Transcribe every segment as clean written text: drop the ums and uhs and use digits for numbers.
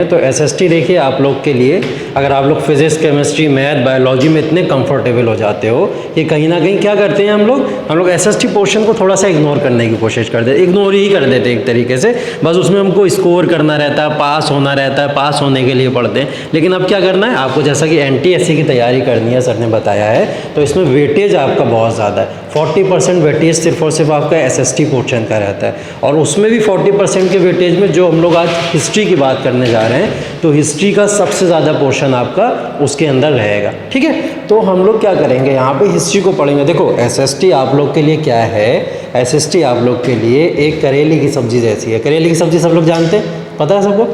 तो एसएसटी देखिए आप लोग के लिए, अगर आप लोग फिजिक्स, केमिस्ट्री, मैथ, बायोलॉजी में इतने कंफर्टेबल हो जाते हो कि कहीं ना कहीं क्या करते हैं हम लोग एसएसटी पोर्शन को थोड़ा सा इग्नोर करने की कोशिश करते हैं, इग्नोर ही कर देते हैं एक तरीके से। बस उसमें हमको स्कोर करना रहता है, पास होना रहता है, पास होने के लिए पढ़ते हैं। लेकिन अब क्या करना है आपको, जैसा कि NTSC की तैयारी करनी है, सर ने बताया है, तो इसमें वेटेज आपका बहुत ज़्यादा है। 40% वेटेज सिर्फ और सिर्फ आपका एसएसटी पोर्शन का रहता है। और उसमें भी 40% के वेटेज में जो हम लोग आज हिस्ट्री की बात करने जा रहे हैं, तो हिस्ट्री का सबसे ज़्यादा पोर्शन आपका उसके अंदर रहेगा। ठीक है, तो हम लोग क्या करेंगे, यहाँ पे हिस्ट्री को पढ़ेंगे। देखो एसएसटी आप लोग के लिए क्या है, एसएसटी आप लोग के लिए एक करेले की सब्जी जैसी है। करेले की सब्जी सब लोग जानते हैं, पता है सबको?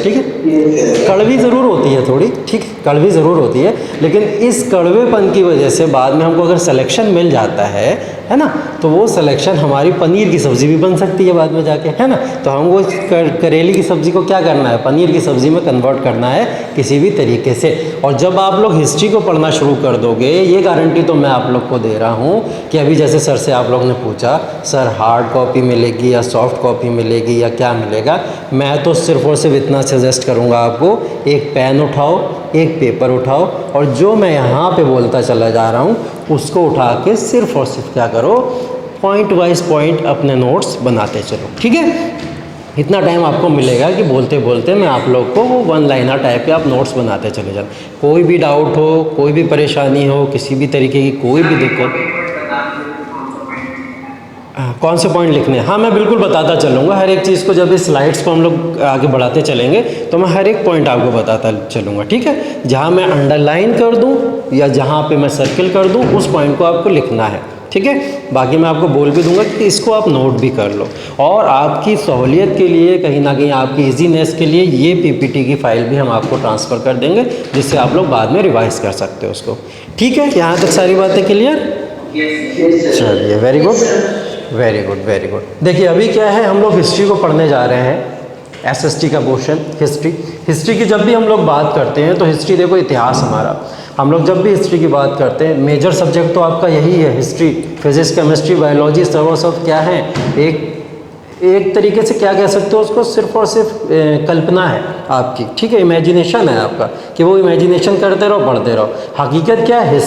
ठीक है, कड़वी ज़रूर होती है थोड़ी, ठीक, कड़वी ज़रूर होती है, लेकिन इस कड़वेपन की वजह से बाद में हमको अगर सिलेक्शन मिल जाता है ना, तो वो सिलेक्शन हमारी पनीर की सब्ज़ी भी बन सकती है बाद में जाके, है ना। तो हमको करेले की सब्ज़ी को क्या करना है, पनीर की सब्ज़ी में कन्वर्ट करना है किसी भी तरीके से। और जब आप लोग हिस्ट्री को पढ़ना शुरू कर दोगे, ये गारंटी तो मैं आप लोग को दे रहा हूँ कि अभी जैसे सर से आप लोग ने पूछा, सर हार्ड कॉपी मिलेगी या सॉफ्ट कॉपी मिलेगी या क्या मिलेगा, मैं तो सिर्फ और सिर्फ इतना सजेस्ट करूँगा आपको, एक पेन उठाओ, एक पेपर उठाओ, और जो मैं यहाँ पे बोलता चला जा रहा हूँ उसको उठा के सिर्फ और सिर्फ क्या करो, पॉइंट वाइज पॉइंट अपने नोट्स बनाते चलो। ठीक है, इतना टाइम आपको मिलेगा कि बोलते बोलते मैं आप लोग को वो वन लाइनर टाइप के आप नोट्स बनाते चले जाओ। कोई भी डाउट हो, कोई भी परेशानी हो, किसी भी तरीके की कोई भी दिक्कत, कौन से पॉइंट लिखने हैं, हाँ मैं बिल्कुल बताता चलूँगा हर एक चीज़ को। जब इस स्लाइड्स को हम लोग आगे बढ़ाते चलेंगे तो मैं हर एक पॉइंट आपको बताता चलूँगा। ठीक है, जहाँ मैं अंडरलाइन कर दूँ या जहाँ पे मैं सर्किल कर दूँ, उस पॉइंट को आपको लिखना है। ठीक है, बाकी मैं आपको बोल भी दूंगा कि इसको आप नोट भी कर लो। और आपकी सहूलियत के लिए, कहीं ना कहीं आपकी इजीनेस के लिए, ये PPT की फाइल भी हम आपको ट्रांसफ़र कर देंगे, जिससे आप लोग बाद में रिवाइज कर सकते हो उसको। ठीक है, यहाँ तक सारी बातें क्लियर? चलिए, very good very good very good. देखिए अभी क्या है, हम लोग हिस्ट्री को पढ़ने जा रहे हैं, SST का पोर्शन हिस्ट्री की जब भी हम लोग बात करते हैं तो हिस्ट्री देखो इतिहास हमारा, हम लोग जब भी हिस्ट्री की बात करते हैं, मेजर सब्जेक्ट तो आपका यही है हिस्ट्री, फिजिक्स, केमिस्ट्री, बायोलॉजी, सब क्या है, एक तरीके से क्या कह सकते हो उसको, सिर्फ और सिर्फ कल्पना है आपकी। ठीक है, इमेजिनेशन है आपका कि वो इमेजिनेशन करते रहो, पढ़ते रहो। हकीकत क्या है,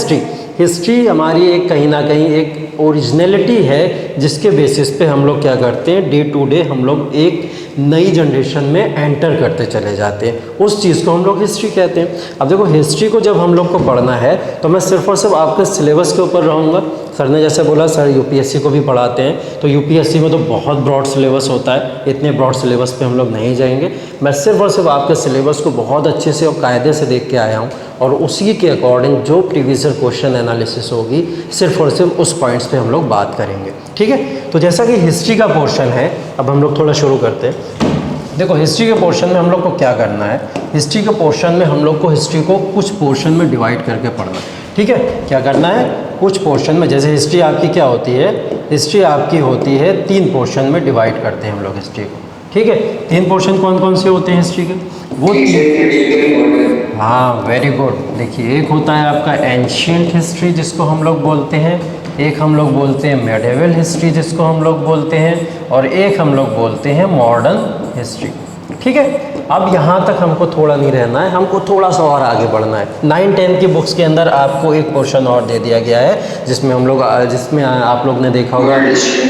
हिस्ट्री हमारी एक कहीं ना कहीं एक ओरिजिनलिटी है, जिसके बेसिस पे हम लोग क्या करते हैं, डे टू डे हम लोग एक नई जनरेशन में एंटर करते चले जाते हैं, उस चीज़ को हम लोग हिस्ट्री कहते हैं। अब देखो हिस्ट्री को जब हम लोग को पढ़ना है तो मैं सिर्फ और सिर्फ आपके सिलेबस के ऊपर रहूँगा। सर ने जैसे बोला, सर UPSC को भी पढ़ाते हैं, तो UPSC में तो बहुत ब्रॉड सिलेबस होता है, इतने ब्रॉड सिलेबस पे हम लोग नहीं जाएंगे। मैं सिर्फ और सिर्फ आपके सिलेबस को बहुत अच्छे से और कायदे से देख के आया हूँ, और उसी के अकॉर्डिंग जो प्रीवियस ईयर क्वेश्चन एनालिसिस होगी, सिर्फ और सिर्फ उस पॉइंट्स पे हम लोग बात करेंगे। ठीक है, तो जैसा कि हिस्ट्री का पोर्शन है, अब हम लोग थोड़ा शुरू करते हैं। देखो हिस्ट्री के पोर्शन में हम लोग को क्या करना है, हिस्ट्री के पोर्शन में हम लोग को हिस्ट्री को कुछ पोर्शन में डिवाइड करके पढ़ना है। ठीक है, क्या करना है, कुछ पोर्शन में, जैसे हिस्ट्री आपकी क्या होती है, हिस्ट्री आपकी होती है 3 पोर्शन में डिवाइड करते हैं हम लोग हिस्ट्री को। ठीक है, 3 पोर्शन कौन कौन से होते हैं हिस्ट्री के, वो हाँ वेरी गुड। देखिए एक होता है आपका एंशिएंट हिस्ट्री जिसको हम लोग बोलते हैं, एक हम लोग बोलते हैं मेडिवल हिस्ट्री जिसको हम लोग बोलते हैं, और एक हम लोग बोलते हैं मॉडर्न हिस्ट्री। ठीक है, अब यहाँ तक हमको थोड़ा नहीं रहना है, हमको थोड़ा सा और आगे बढ़ना है। 9-10 की बुक्स के अंदर आपको एक पोर्शन और दे दिया गया है, जिसमें आप लोग ने देखा होगा,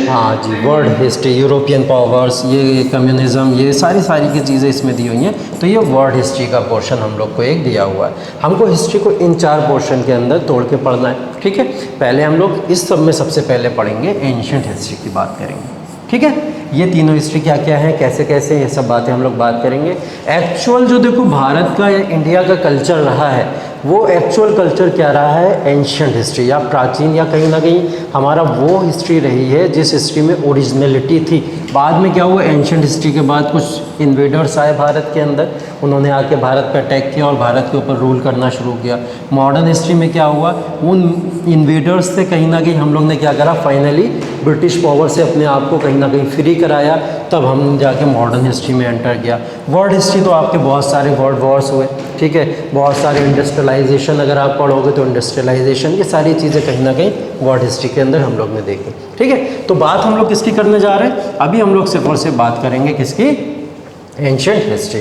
हाँ जी, वर्ल्ड हिस्ट्री, यूरोपियन पावर्स, ये कम्युनिज्म, ये सारी की चीज़ें इसमें दी हुई हैं। तो ये वर्ल्ड हिस्ट्री का पोर्शन हम लोग को एक दिया हुआ है। हमको हिस्ट्री को इन 4 पोर्शन के अंदर तोड़ के पढ़ना है। ठीक है, पहले हम लोग इस सब में सबसे पहले पढ़ेंगे एंशिएंट हिस्ट्री की बात करेंगे। ठीक है, ये तीनों हिस्ट्री क्या क्या है, कैसे कैसे, ये सब बातें हम लोग बात करेंगे। एक्चुअल जो देखो भारत का या इंडिया का कल्चर रहा है, वो एक्चुअल कल्चर क्या रहा है, एंशिएंट हिस्ट्री या प्राचीन, या कहीं ना कहीं हमारा वो हिस्ट्री रही है जिस हिस्ट्री में ओरिजिनलिटी थी। बाद में क्या हुआ, एंशिएंट हिस्ट्री के बाद कुछ इन्वेडर्स आए भारत के अंदर, उन्होंने आके भारत पर अटैक किया और भारत के ऊपर रूल करना शुरू किया। मॉडर्न हिस्ट्री में क्या हुआ, उन इन्वेडर्स से कहीं ना कहीं हम लोग ने क्या करा, फाइनली ब्रिटिश पावर से अपने आप को कहीं ना कहीं फ्री कराया, तब हम जाके मॉडर्न हिस्ट्री में एंटर किया। वर्ल्ड हिस्ट्री तो आपके बहुत सारे वर्ल्ड वॉर्स हुए, ठीक है, बहुत सारे इंडस्ट्रियलाइजेशन, अगर आप पढ़ोगे तो इंडस्ट्रियलाइजेशन, ये सारी चीज़ें कहीं ना कहीं वर्ल्ड हिस्ट्री के अंदर हम लोग ने देखी। ठीक है, तो बात हम लोग किसकी करने जा रहे हैं, अभी हम लोग सिर्फ और सिर्फ बात करेंगे किसकी, एंशियंट हिस्ट्री।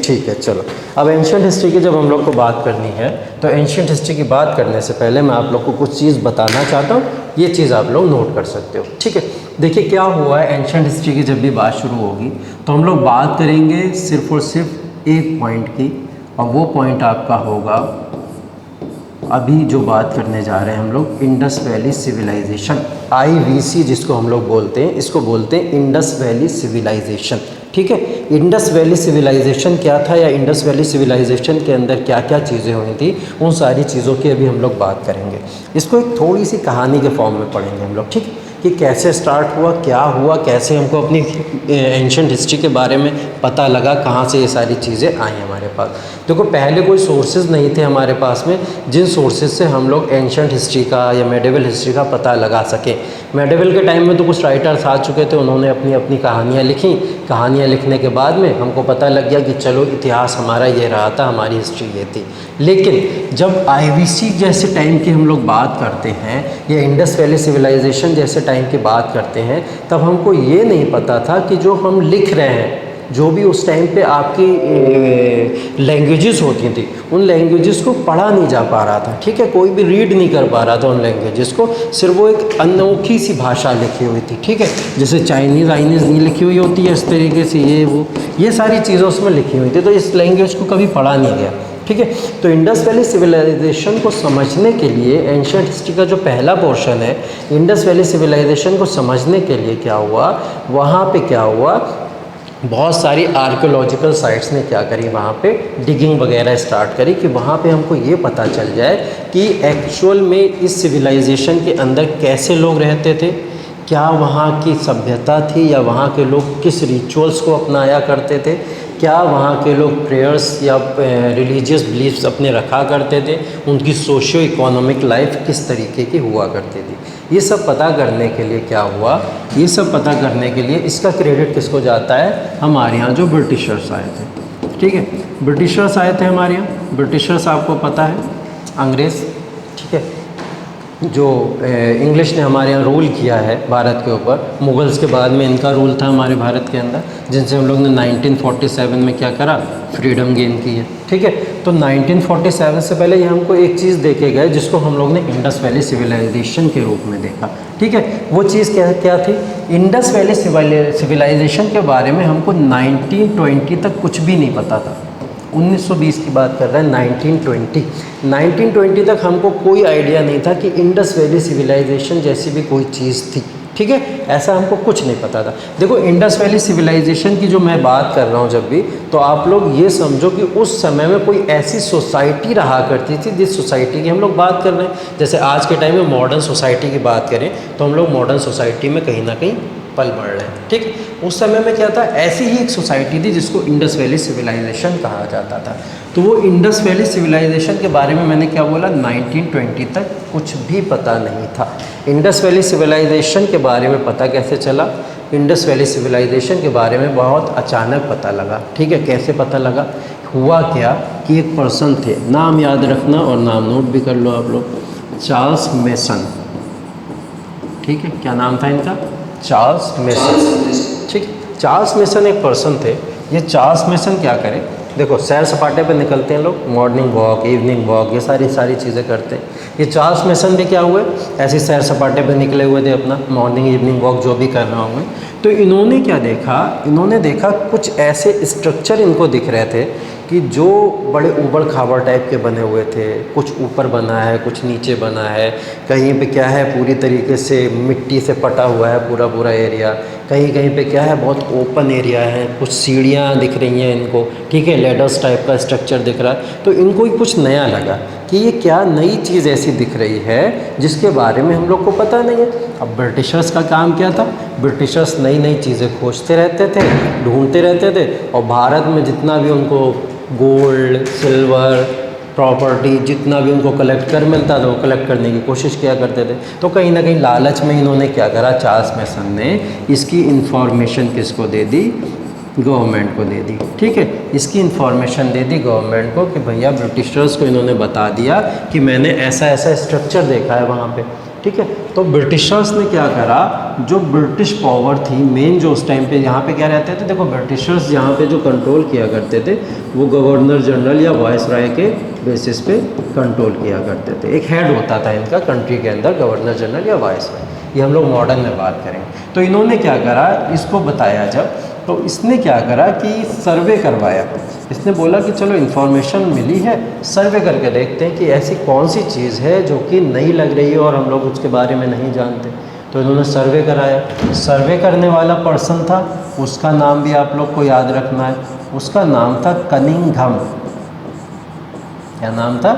ठीक है, चलो अब एंशियंट हिस्ट्री की जब हम लोग को बात करनी है तो एंशियंट हिस्ट्री की बात करने से पहले मैं आप लोग को कुछ चीज़ बताना चाहता हूँ, ये चीज़ आप लोग नोट कर सकते हो। ठीक है, देखिए क्या हुआ है, एंशियंट हिस्ट्री की जब भी बात शुरू होगी तो हम लोग बात करेंगे सिर्फ और सिर्फ एक पॉइंट की, और वो पॉइंट आपका होगा अभी जो बात करने जा रहे हैं हम लोग, इंडस वैली सिविलाइजेशन, IVC जिसको हम लोग बोलते हैं, इसको बोलते हैं इंडस वैली सिविलाइजेशन। ठीक है, इंडस वैली सिविलाइजेशन क्या था या इंडस वैली सिविलाइजेशन के अंदर क्या क्या चीज़ें हुई थी, उन सारी चीज़ों की अभी हम लोग बात करेंगे। इसको एक थोड़ी सी कहानी के फॉर्म में पढ़ेंगे हम लोग, ठीक है, कि कैसे स्टार्ट हुआ, कैसे हमको अपनी एंशियंट हिस्ट्री के बारे में पता लगा, कहाँ से ये सारी चीज़ें आई हमारे पास। देखो पहले कोई सोर्सेज नहीं थे हमारे पास में जिन सोर्सेज से हम लोग एंशियंट हिस्ट्री का या मेडिवल हिस्ट्री का पता लगा सकें। मेडिवल के टाइम में तो कुछ राइटर्स आ चुके थे, उन्होंने अपनी अपनी कहानियाँ लिखी, कहानियाँ लिखने के बाद में हमको पता लग गया कि चलो इतिहास हमारा ये रहा था, हमारी हिस्ट्री ये थी। लेकिन जब IVC जैसे टाइम की हम लोग बात करते हैं या इंडस वैली सिविलाइजेशन जैसे टाइम की बात करते हैं, तब हमको ये नहीं पता था कि जो हम लिख रहे हैं, जो भी उस टाइम पे आपकी लैंग्वेजेस होती थी, उन लैंग्वेजेस को पढ़ा नहीं जा पा रहा था। ठीक है, कोई भी रीड नहीं कर पा रहा था उन लैंग्वेजेस को, सिर्फ वो एक अनोखी सी भाषा लिखी हुई थी। ठीक है, जैसे चाइनीज़ नहीं लिखी हुई होती है इस तरीके से, ये सारी चीज़ें उसमें लिखी हुई थी, तो इस लैंग्वेज को कभी पढ़ा नहीं गया। ठीक है, तो इंडस वैली सिविलाइजेशन को समझने के लिए एंशियंट हिस्ट्री का जो पहला पोर्शन है, इंडस वैली सिविलाइजेशन को समझने के लिए क्या हुआ, वहाँ पे क्या हुआ, बहुत सारी आर्कियोलॉजिकल साइट्स ने क्या करी, वहाँ पे डिगिंग वगैरह स्टार्ट करी कि वहाँ पे हमको ये पता चल जाए कि एक्चुअल में इस सिविलाइजेशन के अंदर कैसे लोग रहते थे, क्या वहाँ की सभ्यता थी या वहाँ के लोग किस रिचुअल्स को अपनाया करते थे, क्या वहाँ के लोग प्रेयर्स या रिलीजियस बिलीफ्स अपने रखा करते थे, उनकी सोशियो इकोनॉमिक लाइफ किस तरीके की हुआ करती थी। ये सब पता करने के लिए क्या हुआ, ये सब पता करने के लिए इसका क्रेडिट किसको जाता है, हमारे यहाँ जो ब्रिटिशर्स आए थे। ठीक है, ब्रिटिशर्स आए थे हमारे यहाँ, ब्रिटिशर्स आपको पता है अंग्रेज़। ठीक है, जो इंग्लिश ने हमारे यहाँ रूल किया है भारत के ऊपर, मुग़ल्स के बाद में इनका रूल था हमारे भारत के अंदर, जिनसे हम लोग ने 1947 में क्या करा, फ्रीडम गेन की है। ठीक है, तो 1947 से पहले ये हमको एक चीज़ देखे गए जिसको हम लोग ने इंडस वैली सिविलाइजेशन के रूप में देखा। ठीक है, वो चीज़ क्या थी, इंडस वैली सिविलाइजेशन के बारे में हमको 1920 तक कुछ भी नहीं पता था। 1920 की बात कर रहे हैं, 1920 तक हमको कोई आइडिया नहीं था कि इंडस वैली सिविलाइजेशन जैसी भी कोई चीज़ थी। ठीक है, ऐसा हमको कुछ नहीं पता था। देखो इंडस वैली सिविलाइजेशन की जो मैं बात कर रहा हूँ जब भी, तो आप लोग ये समझो कि उस समय में कोई ऐसी सोसाइटी रहा करती थी जिस सोसाइटी की हम लोग बात कर रहे हैं। जैसे आज के टाइम में मॉडर्न सोसाइटी की बात करें तो हम लोग मॉडर्न सोसाइटी में कहीं ना कहीं पल बढ़ रहे हैं। ठीक, उस समय में क्या था, ऐसी ही एक सोसाइटी थी जिसको इंडस वैली सिविलाइजेशन कहा जाता था। तो वो इंडस वैली सिविलाइजेशन के बारे में मैंने क्या बोला, 1920 तक कुछ भी पता नहीं था। इंडस वैली सिविलाइजेशन के बारे में पता कैसे चला, इंडस वैली सिविलाइजेशन के बारे में बहुत अचानक पता लगा। ठीक है, कैसे पता लगा, हुआ क्या कि एक पर्सन थे, नाम याद रखना और नाम नोट भी कर लो आप लोग, चार्ल्स मेसन। ठीक है, क्या नाम था इनका, चार्ल्स मेसन। ठीक, चार्ल्स मेसन एक पर्सन थे। ये चार्ल्स मेसन क्या करें, देखो सैर सपाटे पे निकलते हैं लोग, मॉर्निंग वॉक, इवनिंग वॉक, ये सारी चीज़ें करते हैं। ये चार्ल्स मेसन भी क्या हुए, ऐसे सैर सपाटे पे निकले हुए थे, अपना मॉर्निंग इवनिंग वॉक जो भी कर रहे होंगे। तो इन्होंने क्या देखा, इन्होंने देखा कुछ ऐसे स्ट्रक्चर इनको दिख रहे थे कि जो बड़े ऊबड़ खाबड़ टाइप के बने हुए थे, कुछ ऊपर बना है, कुछ नीचे बना है, कहीं पे क्या है पूरी तरीके से मिट्टी से पटा हुआ है पूरा एरिया, कहीं कहीं पे क्या है बहुत ओपन एरिया है, कुछ सीढ़ियाँ दिख रही हैं इनको। ठीक है, लेडर्स टाइप का स्ट्रक्चर दिख रहा है। तो इनको ही कुछ नया लगा कि ये क्या नई चीज़ ऐसी दिख रही है जिसके बारे में हम लोग को पता नहीं है। अब ब्रिटिशर्स का काम क्या था, ब्रिटिशर्स नई चीज़ें खोजते रहते थे, ढूंढते रहते थे, और भारत में जितना भी उनको गोल्ड, सिल्वर, प्रॉपर्टी जितना भी उनको कलेक्ट कर मिलता था वो कलेक्ट करने की कोशिश किया करते थे। तो कहीं ना कहीं लालच में इन्होंने क्या करा, चार्ल्स मेसन ने इसकी इन्फॉर्मेशन किसको दे दी, गवर्नमेंट को दे दी। ठीक है, इसकी इन्फॉर्मेशन दे दी गवर्नमेंट को कि भैया ब्रिटिशर्स को इन्होंने बता दिया कि मैंने ऐसा स्ट्रक्चर देखा है वहाँ पे। ठीक है। तो ब्रिटिशर्स ने क्या करा, जो ब्रिटिश पावर थी मेन, जो उस टाइम पे यहाँ पे क्या रहते थे, देखो ब्रिटिशर्स यहाँ पे जो कंट्रोल किया करते थे वो गवर्नर जनरल या वायसराय के बेसिस पे कंट्रोल किया करते थे। एक हेड होता था इनका कंट्री के अंदर, गवर्नर जनरल या वायसराय, ये हम लोग मॉडर्न में बात करेंगे। तो इन्होंने क्या करा, इसको बताया जब, तो इसने क्या करा कि सर्वे करवाया। इसने बोला कि चलो इन्फॉर्मेशन मिली है, सर्वे करके देखते हैं कि ऐसी कौन सी चीज़ है जो कि नई लग रही है और हम लोग उसके बारे में नहीं जानते। तो इन्होंने सर्वे कराया। सर्वे करने वाला पर्सन था, उसका नाम भी आप लोग को याद रखना है, उसका नाम था कनिंघम। क्या नाम था?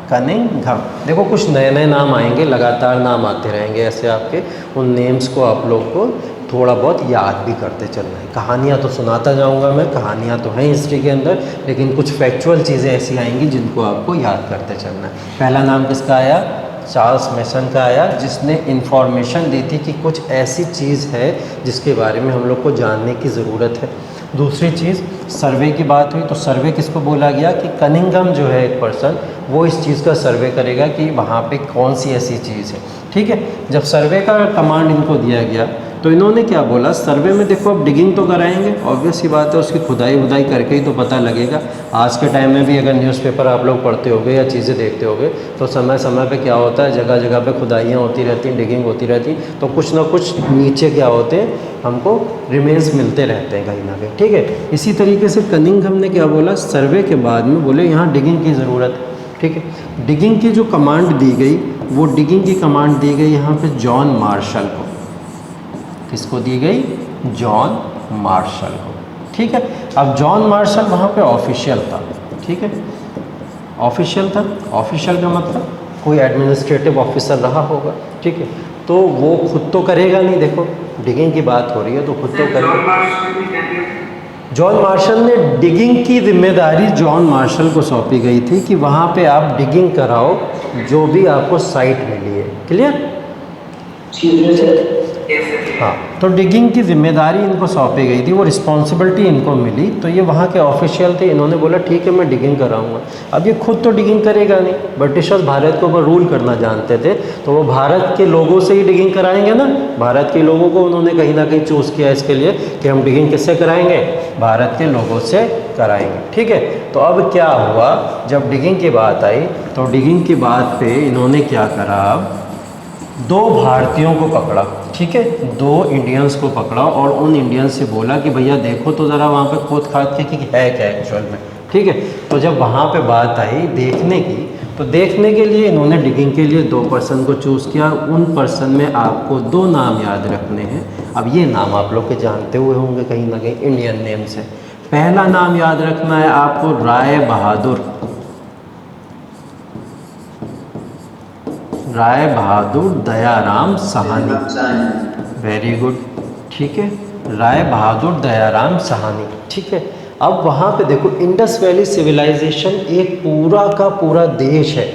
कनिंघम। देखो कुछ नए नए नाम आएंगे, लगातार नाम आते रहेंगे ऐसे आपके, उन नेम्स को आप लोग को थोड़ा बहुत याद भी करते चलना है। कहानियाँ तो सुनाता जाऊंगा मैं, कहानियाँ तो हैं हिस्ट्री के अंदर, लेकिन कुछ फैक्चुअल चीज़ें ऐसी आएंगी जिनको आपको याद करते चलना है। पहला नाम किसका आया? चार्ल्स मेसन का आया, जिसने इन्फॉर्मेशन दी थी कि कुछ ऐसी चीज़ है जिसके बारे में हम लोग को जानने की ज़रूरत है। दूसरी चीज़ सर्वे की बात हुई, तो सर्वे किसको बोला गया कि कनिंघम जो है एक पर्सन, वो इस चीज़ का सर्वे करेगा कि वहाँ पे कौन सी ऐसी चीज़ है। ठीक है। जब सर्वे का कमांड इनको दिया गया तो इन्होंने क्या बोला, सर्वे में देखो अब डिगिंग तो कराएंगे, ऑब्वियस सी बात है, उसकी खुदाई वुदाई करके ही तो पता लगेगा। आज के टाइम में भी अगर न्यूज़पेपर आप लोग पढ़ते होगे या चीज़ें देखते होगे तो समय समय पे क्या होता है, जगह जगह पे खुदाइयाँ होती रहती हैं, डिगिंग होती रहती, तो कुछ ना कुछ नीचे क्या होते हैं, हमको रिमेन्स मिलते रहते हैं कहीं ना कहीं। ठीक है। इसी तरीके से कनिंघम ने क्या बोला, सर्वे के बाद में बोले यहाँ डिगिंग की ज़रूरत है। ठीक है। डिगिंग की जो कमांड दी गई, वो डिगिंग की कमांड दी गई यहाँ पे जॉन मार्शल को। किसको दी गई? जॉन मार्शल को। ठीक है। अब जॉन मार्शल वहाँ पे ऑफिशियल था। ठीक है। ऑफिशियल था, ऑफिशियल का मतलब कोई एडमिनिस्ट्रेटिव ऑफिसर रहा होगा। ठीक है। तो वो खुद तो करेगा नहीं, देखो डिगिंग की बात हो रही है तो खुद तो करेगा। जॉन मार्शल ने डिगिंग की जिम्मेदारी जॉन मार्शल को सौंपी गई थी कि वहाँ पे आप डिगिंग कराओ जो भी आपको साइट मिली है। क्लियर? हाँ, तो डिगिंग की जिम्मेदारी इनको सौंपी गई थी, वो रिस्पॉन्सिबिलिटी इनको मिली, तो ये वहाँ के ऑफिशियल थे। इन्होंने बोला ठीक है मैं डिगिंग कराऊंगा। अब ये खुद तो डिगिंग करेगा नहीं, ब्रिटिशर्स भारत के ऊपर रूल करना जानते थे, तो वो भारत के लोगों से ही डिगिंग कराएंगे ना। भारत के लोगों को उन्होंने कहीं ना कहीं चूज़ किया इसके लिए कि हम डिगिंग किससे कराएंगे, भारत के लोगों से कराएंगे। ठीक है। तो अब क्या हुआ, जब डिगिंग की बात आई तो डिगिंग की बात पे इन्होंने क्या करा, दो भारतीयों को पकड़ा। ठीक है। दो इंडियंस को पकड़ा और उन इंडियंस से बोला कि भैया देखो तो ज़रा वहाँ पे खोद खाद के कि है क्या एक्चुअल में। ठीक है। तो जब वहाँ पे बात आई देखने की, तो देखने के लिए इन्होंने डिगिंग के लिए दो पर्सन को चूज़ किया। उन पर्सन में आपको दो नाम याद रखने हैं। अब ये नाम आप लोग के जानते हुए होंगे कहीं ना कहीं, इंडियन नेम्स है। पहला नाम याद रखना है आपको राय बहादुर। राय बहादुर दयाराम साहनी। Very good. ठीक है। राय बहादुर दयाराम साहनी। ठीक है। अब वहाँ पे देखो इंडस वैली सिविलाइजेशन एक पूरा का पूरा देश है।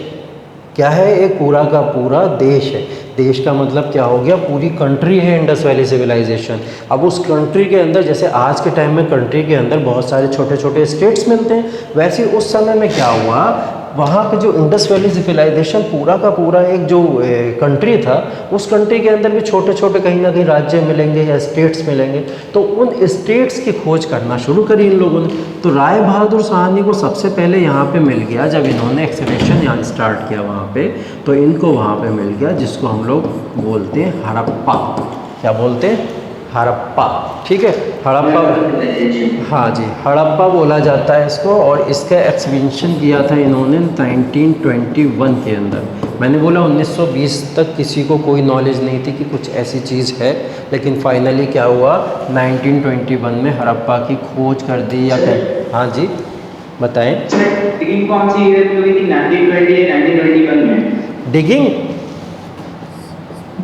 क्या है? एक पूरा का पूरा देश है। देश का मतलब क्या हो गया, पूरी कंट्री है इंडस वैली सिविलाइजेशन। अब उस कंट्री के अंदर, जैसे आज के टाइम में कंट्री के अंदर बहुत सारे छोटे छोटे स्टेट्स मिलते हैं, वैसे उस समय में क्या हुआ, वहाँ पे जो इंडस वैली सिविलाइजेशन पूरा का पूरा एक जो कंट्री था, उस कंट्री के अंदर भी छोटे छोटे कहीं ना कहीं राज्य मिलेंगे या स्टेट्स मिलेंगे, तो उन स्टेट्स की खोज करना शुरू करी इन लोगों ने। तो राय बहादुर साहनी को सबसे पहले यहाँ पे मिल गया, जब इन्होंने एक्सपेडिशन यहाँ स्टार्ट किया वहाँ पे, तो इनको वहाँ पे मिल गया जिसको हम लोग बोलते हैं हड़प्पा। क्या बोलते हैं? हड़प्पा। ठीक है। हड़प्पा, हाँ जी, हड़प्पा बोला जाता है इसको। और इसका एक्सपेडिशन किया था इन्होंने 1921 के अंदर। मैंने बोला 1920 तक किसी को कोई नॉलेज नहीं थी कि कुछ ऐसी चीज़ है, लेकिन फाइनली क्या हुआ, 1921 में हड़प्पा की खोज कर दी। या हाँ जी बताएं। डिगिंग कौन सी ईयर में हुई थी? 1920 या 1921 में डिगिंग?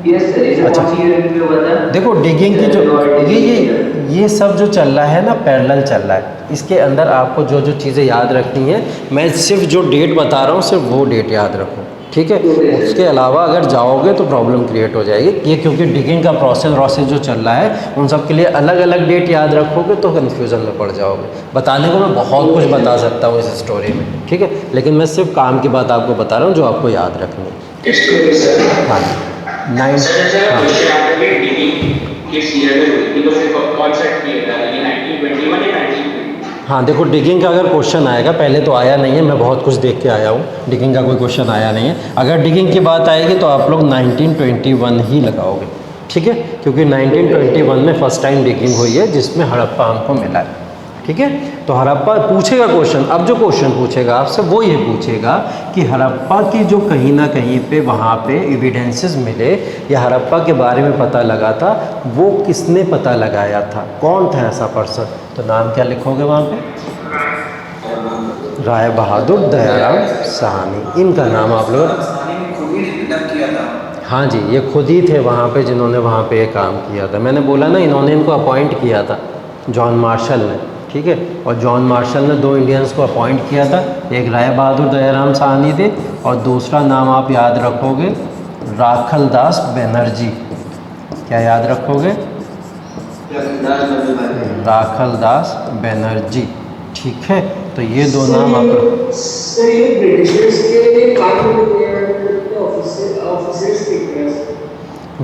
Yes sir. अच्छा, कौन सी ईयर में हुआ था? देखो डिगिंग की जो ये सब जो चल रहा है ना, पैरेलल चल रहा है। इसके अंदर आपको जो जो चीज़ें याद रखनी है, मैं सिर्फ जो डेट बता रहा हूँ सिर्फ वो डेट याद रखो। ठीक है। उसके अलावा अगर जाओगे तो प्रॉब्लम क्रिएट हो जाएगी। ये क्योंकि डिगिंग का प्रोसेस जो चल रहा है, उन सब के लिए अलग अलग डेट याद रखोगे तो कन्फ्यूज़न में पड़ जाओगे। बताने को मैं बहुत कुछ बता सकता हूँ इस स्टोरी में, ठीक है, लेकिन मैं सिर्फ काम की बात आपको बता रहा हूँ जो आपको याद रखनी है। हाँ जी। नाइन हाँ क्वेश्चन आता है डिगिंग किस ईयर में हुई थी, तो फिर कौन सा ईयर था, ये 1921 या 1920? हाँ, देखो डिगिंग का अगर क्वेश्चन आएगा, पहले तो आया नहीं है, मैं बहुत कुछ देख के आया हूँ, डिगिंग का कोई क्वेश्चन आया नहीं है। अगर डिगिंग की बात आएगी तो आप लोग 1921 ही लगाओगे, ठीक है, क्योंकि 1921 में फर्स्ट टाइम डिगिंग हुई है जिसमें हड़प्पा हमको मिला है, ठीक है। तो हड़प्पा पूछेगा क्वेश्चन, अब जो क्वेश्चन पूछेगा आपसे वो ये पूछेगा कि हड़प्पा की जो कहीं ना कहीं पे वहाँ पे एविडेंसेस मिले या हड़प्पा के बारे में पता लगा था, वो किसने पता लगाया था, कौन था ऐसा पर्सन। तो नाम क्या लिखोगे वहाँ पे, राय बहादुर दयाराम साहनी, इनका नाम आप लोग। हाँ जी, ये खुद ही थे वहाँ पे जिन्होंने वहाँ पे ये काम किया था। मैंने बोला ना, इन्होंने इनको अपॉइंट किया था, जॉन मार्शल ने, ठीक है। और जॉन मार्शल ने 2 इंडियंस को अपॉइंट किया था, एक राय बहादुर दयाराम साहनी थे और दूसरा नाम आप याद रखोगे राखलदास बनर्जी। क्या याद रखोगे, राखलदास बनर्जी, ठीक है। तो ये 2 नाम आप सर ये ब्रिटिशर्स के काम ऑफिसर्स थे,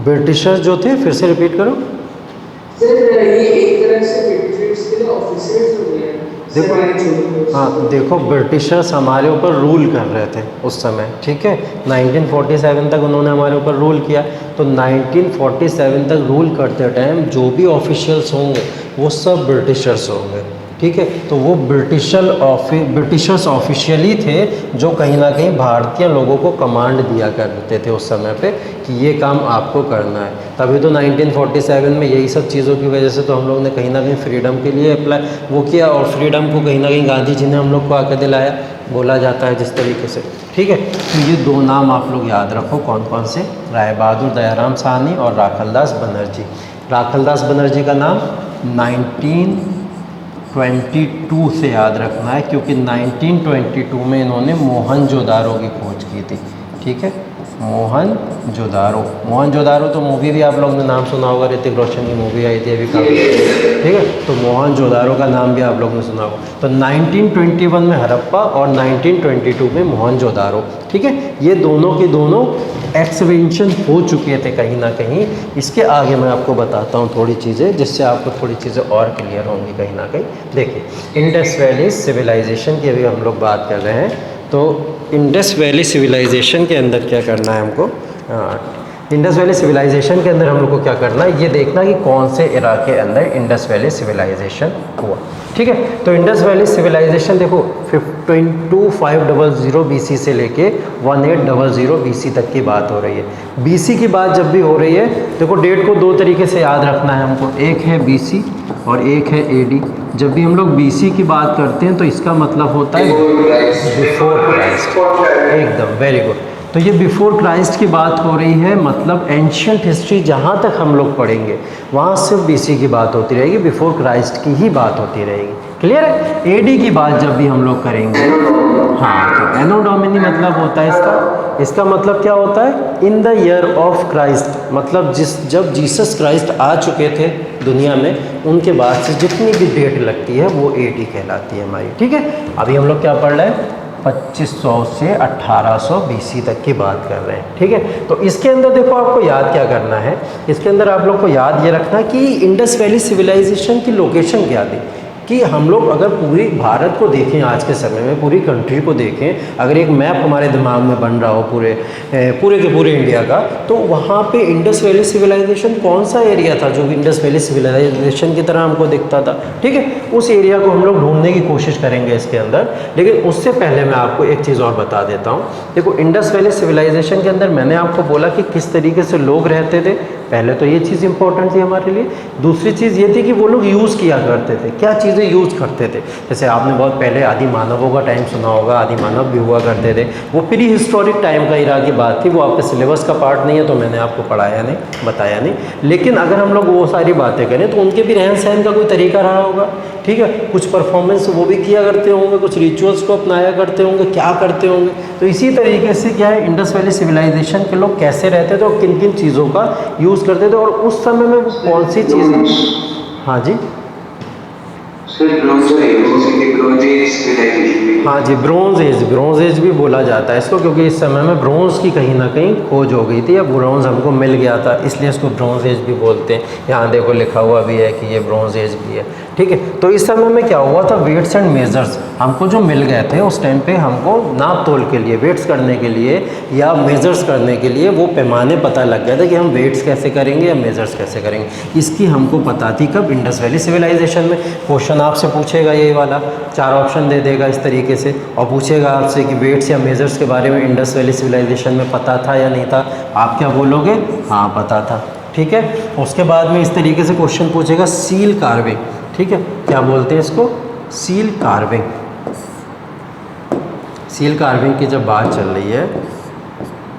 ब्रिटिशर्स जो थे, फिर से रिपीट करो। सर ये एक तरह से ब्रिटिशर्स के ऑफिसर्स हो गए। देखो हाँ, देखो ब्रिटिशर्स हमारे ऊपर रूल कर रहे थे उस समय, ठीक है। 1947 तक उन्होंने हमारे ऊपर रूल किया। तो 1947 तक रूल करते टाइम जो भी ऑफिशियल्स होंगे वो सब ब्रिटिशर्स होंगे, ठीक है। तो वो ब्रिटिशर्स ऑफिशियली थे जो कहीं ना कहीं भारतीय लोगों को कमांड दिया करते थे उस समय पे कि ये काम आपको करना है। तभी तो 1947 में यही सब चीज़ों की वजह से तो हम लोग ने कहीं ना कहीं फ्रीडम के लिए अप्लाई वो किया, और फ्रीडम को कहीं ना कहीं गांधी जी ने हम लोग को आकर दिलाया, बोला जाता है जिस तरीके से, ठीक है। तो ये 2 नाम आप लोग याद रखो, कौन कौन से, राय बहादुर दयाराम साहनी और राखलदास बनर्जी। राखलदास बनर्जी का नाम 1922 से याद रखना है, क्योंकि 1922 में इन्होंने मोहनजोदारो की खोज की थी, ठीक है। मोहनजोदारो तो मूवी भी आप लोगों ने नाम सुना होगा, ऋतिक रोशन की मूवी आई थी अभी काफ़ी, ठीक है। तो मोहनजोदारो का नाम भी आप लोगों ने सुना होगा। तो 1921 में हड़प्पा और 1922 में मोहनजोदारो, ठीक है। ये दोनों के दोनों एक्सपेंशन हो चुके थे कहीं ना कहीं। इसके आगे मैं आपको बताता हूँ थोड़ी चीज़ें, जिससे आपको थोड़ी चीज़ें और क्लियर होंगी कहीं ना कहीं। देखिए, इंडस वैली सिविलाइजेशन की अभी हम लोग बात कर रहे हैं। तो इंडस वैली सिविलाइजेशन के अंदर क्या करना है हमको, इंडस वैली सिविलाइजेशन के अंदर हम लोग को क्या करना है, ये देखना कि कौन से इरा के अंदर इंडस वैली सिविलाइजेशन हुआ, ठीक है। तो इंडस वैली सिविलाइजेशन देखो 2500 BC से लेके 1800 BC तक की बात हो रही है। BC की बात जब भी हो रही है, देखो डेट को 2 तरीके से याद रखना है हमको, एक है BC और एक है AD। जब भी हम लोग BC की बात करते हैं तो इसका मतलब होता है बिफोर क्राइस्ट, एकदम वेरी गुड। तो ये बिफोर क्राइस्ट की बात हो रही है, मतलब एंशियंट हिस्ट्री जहाँ तक हम लोग पढ़ेंगे वहाँ सिर्फ BC की बात होती रहेगी, बिफोर क्राइस्ट की ही बात होती रहेगी, क्लियर है। AD की बात जब भी हम लोग करेंगे, हाँ, तो एनो डोमिनी मतलब होता है इसका मतलब क्या होता है, in the year of Christ, मतलब जब जीसस क्राइस्ट आ चुके थे दुनिया में, उनके बाद से जितनी भी डेट लगती है वो AD कहलाती है हमारी, ठीक है। अभी हम लोग क्या पढ़ रहे हैं, 2500 से 1800 BC तक की बात कर रहे हैं, ठीक है। तो इसके अंदर देखो आपको याद क्या करना है, इसके अंदर आप लोग को याद ये रखना है कि इंडस वैली सिविलाइजेशन की लोकेशन क्या थी, कि हम लोग अगर पूरी भारत को देखें आज के समय में, पूरी कंट्री को देखें, अगर एक मैप हमारे दिमाग में बन रहा हो पूरे के पूरे इंडिया का, तो वहाँ पे इंडस वैली सिविलाइजेशन कौन सा एरिया था जो इंडस वैली सिविलाइजेशन की तरह हमको दिखता था, ठीक है। उस एरिया को हम लोग ढूंढने की कोशिश करेंगे इसके अंदर। लेकिन उससे पहले मैं आपको एक चीज़ और बता देता हूँ। देखो, इंडस वैली सिविलाइजेशन के अंदर मैंने आपको बोला कि किस तरीके से लोग रहते थे, पहले तो ये चीज़ इंपॉर्टेंट थी हमारे लिए। दूसरी चीज़ ये थी कि वो लोग यूज़ किया करते थे, क्या चीज़ें यूज़ करते थे। जैसे आपने बहुत पहले आदि मानवों का टाइम सुना होगा, आदि मानव भी हुआ करते थे, वो प्री हिस्टोरिक टाइम का इरा की बात थी, वो आपके सिलेबस का पार्ट नहीं है तो मैंने आपको पढ़ाया नहीं, बताया नहीं। लेकिन अगर हम लोग वो सारी बातें करें तो उनके भी रहन सहन का कोई तरीका रहा होगा, ठीक है। कुछ परफॉर्मेंस वो भी किया करते होंगे, कुछ रिचुअल्स को अपनाया करते होंगे, क्या करते होंगे। तो इसी तरीके से क्या है, इंडस वैली सिविलाइजेशन के लोग कैसे रहते थे और किन किन चीज़ों का यूज़ करते थे, और उस समय में वो कौन सी चीज़। हाँ जी, सर ब्रॉन्ज सिविलाइजेशन हाँ जी, ब्रोंज एज भी बोला जाता है इसको, क्योंकि इस समय में ब्रोंज की कहीं ना कहीं खोज हो गई थी या ब्रोंज हमको मिल गया था, इसलिए इसको ब्रोंज एज भी बोलते हैं। यहाँ देखो लिखा हुआ भी है कि ये ब्रोंज एज भी है, ठीक है। तो इस समय में क्या हुआ था, वेट्स एंड मेजर्स हमको जो मिल गए थे उस टाइम पे, हमको नाप तोल के लिए, वेट्स करने के लिए या मेजर्स करने के लिए वो पैमाने पता लग गए थे कि हम वेट्स कैसे करेंगे या मेजर्स कैसे करेंगे। इसकी हमको पता थी कब, इंडस वैली सिविलाइजेशन में। क्वेश्चन आपसे पूछेगा ये वाला, 4 ऑप्शन दे देगा इस तरीके से, और पूछेगा आपसे कि वेट्स या मेजर्स के बारे में इंडस वैली सिविलाइजेशन में पता था या नहीं था। आप क्या बोलोगे, हाँ पता था, ठीक है। उसके बाद में इस तरीके से क्वेश्चन पूछेगा सील कार्विंग, ठीक है। क्या बोलते हैं इसको, सील कार्विंग। सील कार्विंग की जब बात चल रही है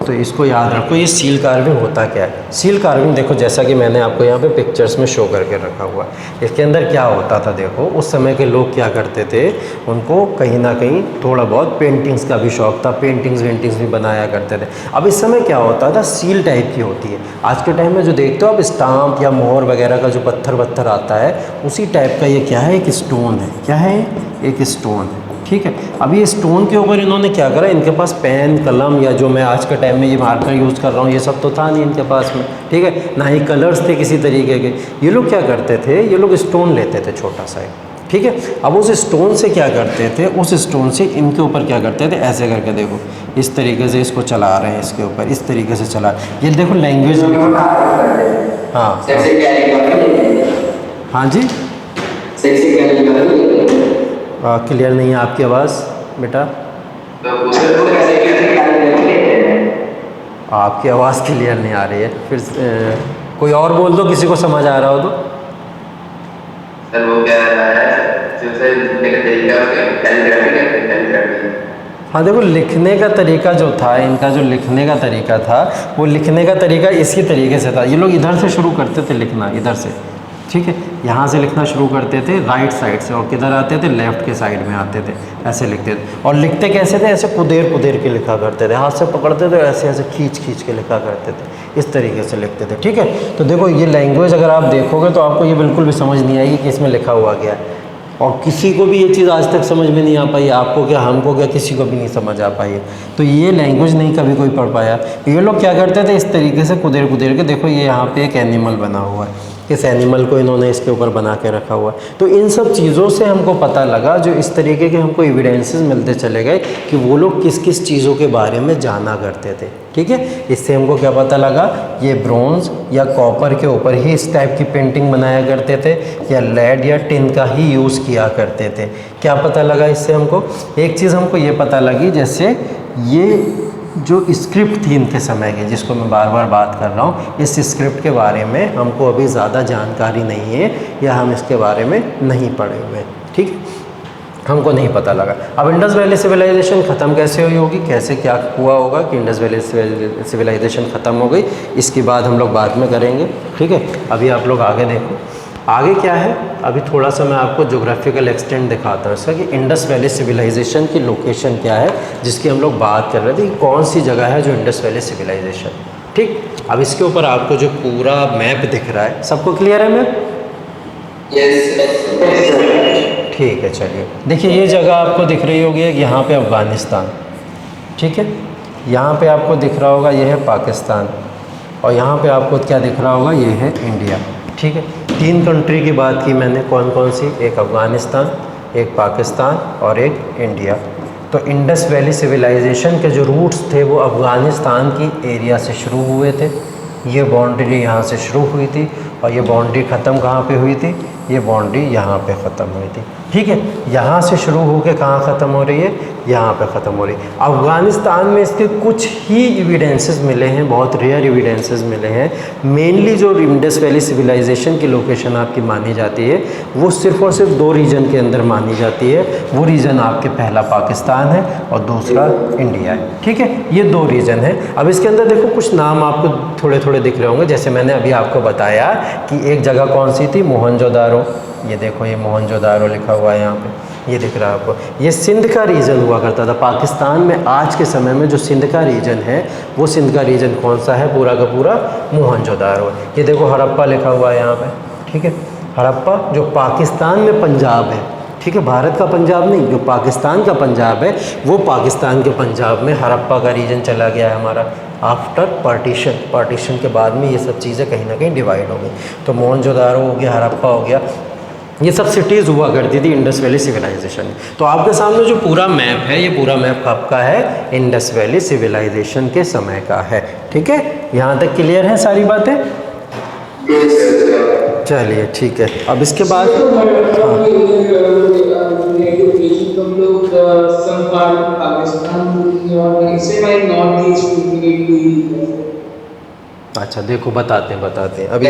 तो इसको याद रखो, ये सील कार्विंग होता क्या है। सील कार्विंग देखो, जैसा कि मैंने आपको यहाँ पे पिक्चर्स में शो करके रखा हुआ है, इसके अंदर क्या होता था। देखो उस समय के लोग क्या करते थे, उनको कहीं ना कहीं थोड़ा बहुत पेंटिंग्स का भी शौक था, पेंटिंग्स वेंटिंग्स भी बनाया करते थे। अब इस समय क्या होता था, सील टाइप की होती है। आज के टाइम में जो देखते हो आप स्टाम्प या मोहर वगैरह का जो पत्थर वत्थर आता है, उसी टाइप का ये क्या है, एक स्टोन है। क्या है, एक स्टोन है, ठीक है। अब ये स्टोन के ऊपर इन्होंने क्या करा, इनके पास पेन कलम या जो मैं आज के टाइम में ये मार्कर यूज़ कर रहा हूँ, ये सब तो था नहीं इनके पास में, ठीक है। ना ही कलर्स थे किसी तरीके के। ये लोग क्या करते थे, ये लोग स्टोन लेते थे छोटा सा, ठीक है। अब उस स्टोन से क्या करते थे, उस स्टोन से इनके ऊपर क्या करते थे, ऐसे करके देखो इस तरीके से इसको चला रहे हैं, इसके ऊपर इस तरीके से चला। ये देखो लैंग्वेज, हाँ हाँ जी, क्लियर नहीं है आपकी आवाज़ बेटा, आपकी आवाज़ क्लियर नहीं आ रही है। फिर कोई और बोल दो, किसी को समझ आ रहा हो तो। सर वो क्या है, जो सर लिखने का तरीका है, कैलीग्राफी करते हैं। हाँ देखो, लिखने का तरीका जो था, इनका जो लिखने का तरीका था, वो लिखने का तरीका इसी तरीके से था। ये लोग इधर से शुरू करते थे लिखना, इधर से, ठीक है। यहाँ से लिखना शुरू करते थे राइट साइड से, और किधर आते थे, लेफ़्ट के साइड में आते थे, ऐसे लिखते थे। और लिखते कैसे थे, ऐसे कुदेर कुदेर के लिखा करते थे, हाथ से पकड़ते थे, ऐसे ऐसे खींच खींच के लिखा करते थे, इस तरीके से लिखते थे, ठीक है। तो देखो ये लैंग्वेज अगर आप देखोगे तो आपको ये बिल्कुल भी समझ नहीं आएगी कि इसमें लिखा हुआ क्या है, और किसी को भी ये चीज़ आज तक समझ में नहीं आ पाई, आपको क्या, हमको क्या, किसी को भी नहीं समझ आ पाई है। तो ये लैंग्वेज नहीं कभी कोई पढ़ पाया। ये लोग क्या करते थे, इस तरीके से कुदेर कुदेर के, देखो ये यहाँ पे एक एनिमल बना हुआ है, इस एनिमल को इन्होंने इसके ऊपर बना के रखा हुआ है। तो इन सब चीज़ों से हमको पता लगा, जो इस तरीके के हमको एविडेंसेस मिलते चले गए कि वो लोग किस किस चीज़ों के बारे में जाना करते थे, ठीक है। इससे हमको क्या पता लगा, ये ब्रोंज या कॉपर के ऊपर ही इस टाइप की पेंटिंग बनाया करते थे, या लेड या टिन का ही यूज़ किया करते थे। क्या पता लगा इससे हमको, एक चीज़ हमको ये पता लगी, जैसे ये जो स्क्रिप्ट थी इनके समय की, जिसको मैं बार बार बात कर रहा हूँ, इस स्क्रिप्ट के बारे में हमको अभी ज़्यादा जानकारी नहीं है, या हम इसके बारे में नहीं पढ़े हुए हैं, ठीक है, हमको नहीं पता लगा। अब इंडस वैली सिविलाइजेशन ख़त्म कैसे हुई होगी, कैसे क्या हुआ होगा कि इंडस वैली सिविलाइजेशन ख़त्म हो गई, इसकी बात हम लोग बाद में करेंगे, ठीक है। अभी आप लोग आगे देखो, आगे क्या है। अभी थोड़ा सा मैं आपको ज्योग्राफिकल एक्सटेंट दिखाता हूँ इसका, कि इंडस वैली सिविलाइजेशन की लोकेशन क्या है, जिसकी हम लोग बात कर रहे थे, कि कौन सी जगह है जो इंडस वैली सिविलाइजेशन, ठीक। अब इसके ऊपर आपको जो पूरा मैप दिख रहा है, सबको क्लियर है मैप? ठीक है, चलिए देखिए, ये जगह आपको दिख रही होगी, यहाँ पे अफ़गानिस्तान, ठीक है। यहाँ पे आपको दिख रहा होगा ये है पाकिस्तान, और यहाँ पे आपको क्या दिख रहा होगा, ये है इंडिया, ठीक है। 3 कंट्री की बात की मैंने, कौन कौन सी, एक अफ़गानिस्तान, एक पाकिस्तान और एक इंडिया। तो इंडस वैली सिविलाइजेशन के जो रूट्स थे वो अफ़गानिस्तान की एरिया से शुरू हुए थे। ये बाउंड्री यहाँ से शुरू हुई थी, और ये बाउंड्री ख़त्म कहाँ पे हुई थी, ये बाउंड्री यहाँ पे ख़त्म हुई थी, ठीक है। यहाँ से शुरू होकर कहाँ ख़त्म हो रही है, यहाँ पे ख़त्म हो रही है। अफ़गानिस्तान में इसके कुछ ही एविडेंसेस मिले हैं, बहुत रेयर एविडेंसेस मिले हैं। मेनली जो इंडस वैली सिविलाइजेशन की लोकेशन आपकी मानी जाती है, वो सिर्फ़ और सिर्फ 2 रीजन के अंदर मानी जाती है। वो रीजन आपके पहला पाकिस्तान है और दूसरा इंडिया है, ठीक है। ये 2 रीजन है। अब इसके अंदर देखो कुछ नाम आपको थोड़े थोड़े दिख रहे होंगे, जैसे मैंने अभी आपको बताया कि एक जगह कौन सी थी, मोहनजोदारो। ये देखो, ये मोहनजोदारो लिखा हुआ है यहाँ पे, ये दिख रहा है आपको। ये सिंध का रीजन हुआ करता था पाकिस्तान में। आज के समय में जो सिंध का रीजन है, वो सिंध का रीजन कौन सा है, पूरा का पूरा मोहनजोदारो। ये देखो हड़प्पा लिखा हुआ है यहाँ पे, ठीक है। हड़प्पा जो पाकिस्तान में पंजाब है, ठीक है, भारत का पंजाब नहीं, जो पाकिस्तान का पंजाब है वो पाकिस्तान के पंजाब में हड़प्पा का रीजन चला गया है हमारा आफ्टर पार्टीशन के बाद में ये सब चीज़ें कहीं ना कहीं डिवाइड हो गई। तो मोहनजोदारो हो गया, हड़प्पा हो गया, ये सब सिटीज़ हुआ करती थी इंडस वैली सिविलाइजेशन। तो आपके सामने जो पूरा मैप है, ये पूरा मैप कब का है? इंडस वैली सिविलाइजेशन के समय का है। ठीक है, यहाँ तक क्लियर है सारी बातें? चलिए ठीक है, अब इसके बाद अच्छा देखो बताते हैं अभी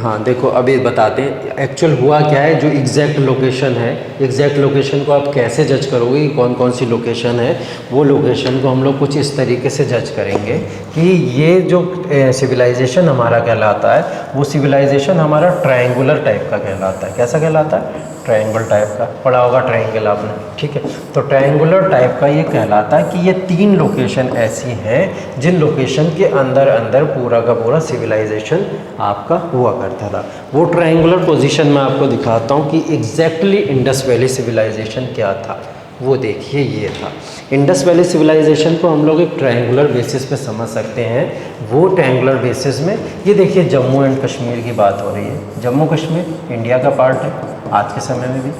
हाँ देखो अभी बताते हैं एक्चुअल हुआ क्या है। जो एग्जैक्ट लोकेशन है, एग्जैक्ट लोकेशन को आप कैसे जज करोगे, कौन कौन सी लोकेशन है, वो लोकेशन को हम लोग कुछ इस तरीके से जज करेंगे कि ये जो सिविलाइजेशन हमारा कहलाता है वो सिविलाइजेशन हमारा ट्रायंगुलर टाइप का कहलाता है। कैसा कहलाता है? ट्रायंगल टाइप का। पढ़ा होगा ट्रायंगल आपने, ठीक है। तो ट्रायंगुलर टाइप का ये कहलाता है कि ये 3 लोकेशन ऐसी हैं जिन लोकेशन के अंदर अंदर पूरा का पूरा सिविलाइजेशन आपका हुआ करता था। वो ट्रायंगुलर पोजीशन में आपको दिखाता हूँ कि एग्जैक्टली इंडस वैली सिविलाइजेशन क्या था। वो देखिए ये था इंडस वैली सिविलाइजेशन को हम लोग एक ट्रायंगुलर बेसिस पे समझ सकते हैं। वो ट्रायंगुलर बेसिस में ये देखिए जम्मू एंड कश्मीर की बात हो रही है। जम्मू कश्मीर इंडिया का पार्ट है आज के समय में भी,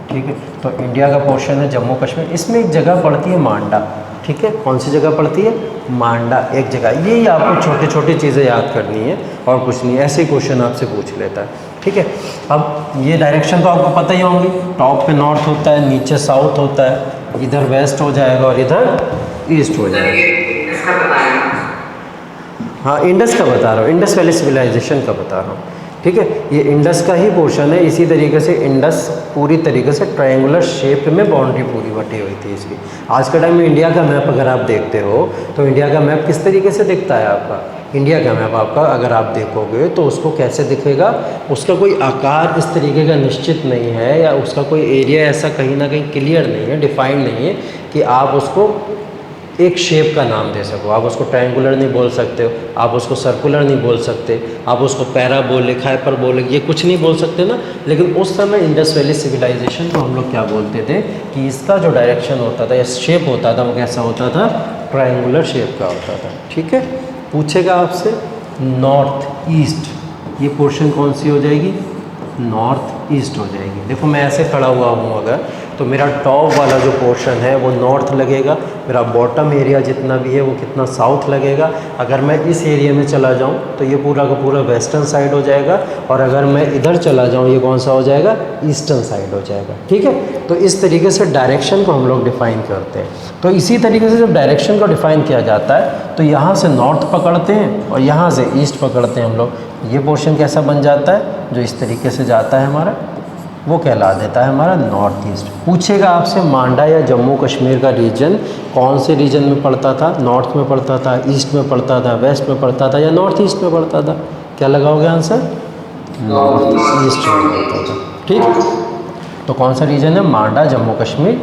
ठीक है। तो इंडिया का पोर्शन है जम्मू कश्मीर। इसमें एक जगह पड़ती है मांडा, ठीक है। कौन सी जगह पड़ती है? मांडा एक जगह। ये आपको छोटी छोटी चीज़ें याद करनी है और कुछ नहीं, ऐसे ही क्वेश्चन आपसे पूछ लेता है, ठीक है। अब ये डायरेक्शन तो आपको पता ही होंगी, टॉप पे नॉर्थ होता है, नीचे साउथ होता है, इधर वेस्ट हो जाएगा और इधर ईस्ट हो जाएगा। हाँ इंडस का बता रहा हूँ, इंडस वैली सिविलाइजेशन का बता रहा हूँ, ठीक है। ये इंडस का ही पोर्शन है। इसी तरीके से इंडस पूरी तरीके से ट्रायंगुलर शेप में बाउंड्री पूरी बटी हुई थी इसकी। आज के टाइम में इंडिया का मैप अगर आप देखते हो तो इंडिया का मैप किस तरीके से दिखता है आपका? इंडिया का मैप आपका अगर आप देखोगे तो उसको कैसे दिखेगा? उसका कोई आकार इस तरीके का निश्चित नहीं है या उसका कोई एरिया ऐसा कहीं ना कहीं क्लियर नहीं है, डिफाइंड नहीं है कि आप उसको एक शेप का नाम दे सको। आप उसको ट्रायंगुलर नहीं बोल सकते हो, आप उसको सर्कुलर नहीं बोल सकते, आप उसको पैराबोलिक, हाइपरबोलिक, ये कुछ नहीं बोल सकते ना। लेकिन उस समय इंडस वैली सिविलाइजेशन को हम लोग क्या बोलते थे कि इसका जो डायरेक्शन होता था या शेप होता था वो कैसा होता था? ट्रायंगुलर शेप का होता था, ठीक है। पूछेगा आपसे नॉर्थ ईस्ट, ये पोर्शन कौन सी हो जाएगी? नॉर्थ ईस्ट हो जाएगी। देखो मैं ऐसे खड़ा हुआ हूँ अगर, तो मेरा टॉप वाला जो पोर्शन है वो नॉर्थ लगेगा, मेरा बॉटम एरिया जितना भी है वो कितना साउथ लगेगा। अगर मैं इस एरिया में चला जाऊँ तो ये पूरा का पूरा वेस्टर्न साइड हो जाएगा, और अगर मैं इधर चला जाऊँ ये कौन सा हो जाएगा? ईस्टर्न साइड हो जाएगा, ठीक है। तो इस तरीके से डायरेक्शन को हम लोग डिफ़ाइन करते हैं। तो इसी तरीके से जब डायरेक्शन को डिफ़ाइन किया जाता है तो यहाँ से नॉर्थ पकड़ते हैं और यहाँ से ईस्ट पकड़ते हैं हम लोग। ये पोर्शन कैसा बन जाता है? जो इस तरीके से जाता है हमारा, वो कहला देता है हमारा नॉर्थ ईस्ट। पूछेगा आपसे मांडा या जम्मू कश्मीर का रीजन कौन से रीजन में पड़ता था? नॉर्थ में पड़ता था, ईस्ट में पड़ता था, वेस्ट में पड़ता था या नॉर्थ ईस्ट में पड़ता था? क्या लगाओगे आंसर? नॉर्थ ईस्ट में पड़ता था, ठीक। तो कौन सा रीजन है? मांडा, जम्मू कश्मीर।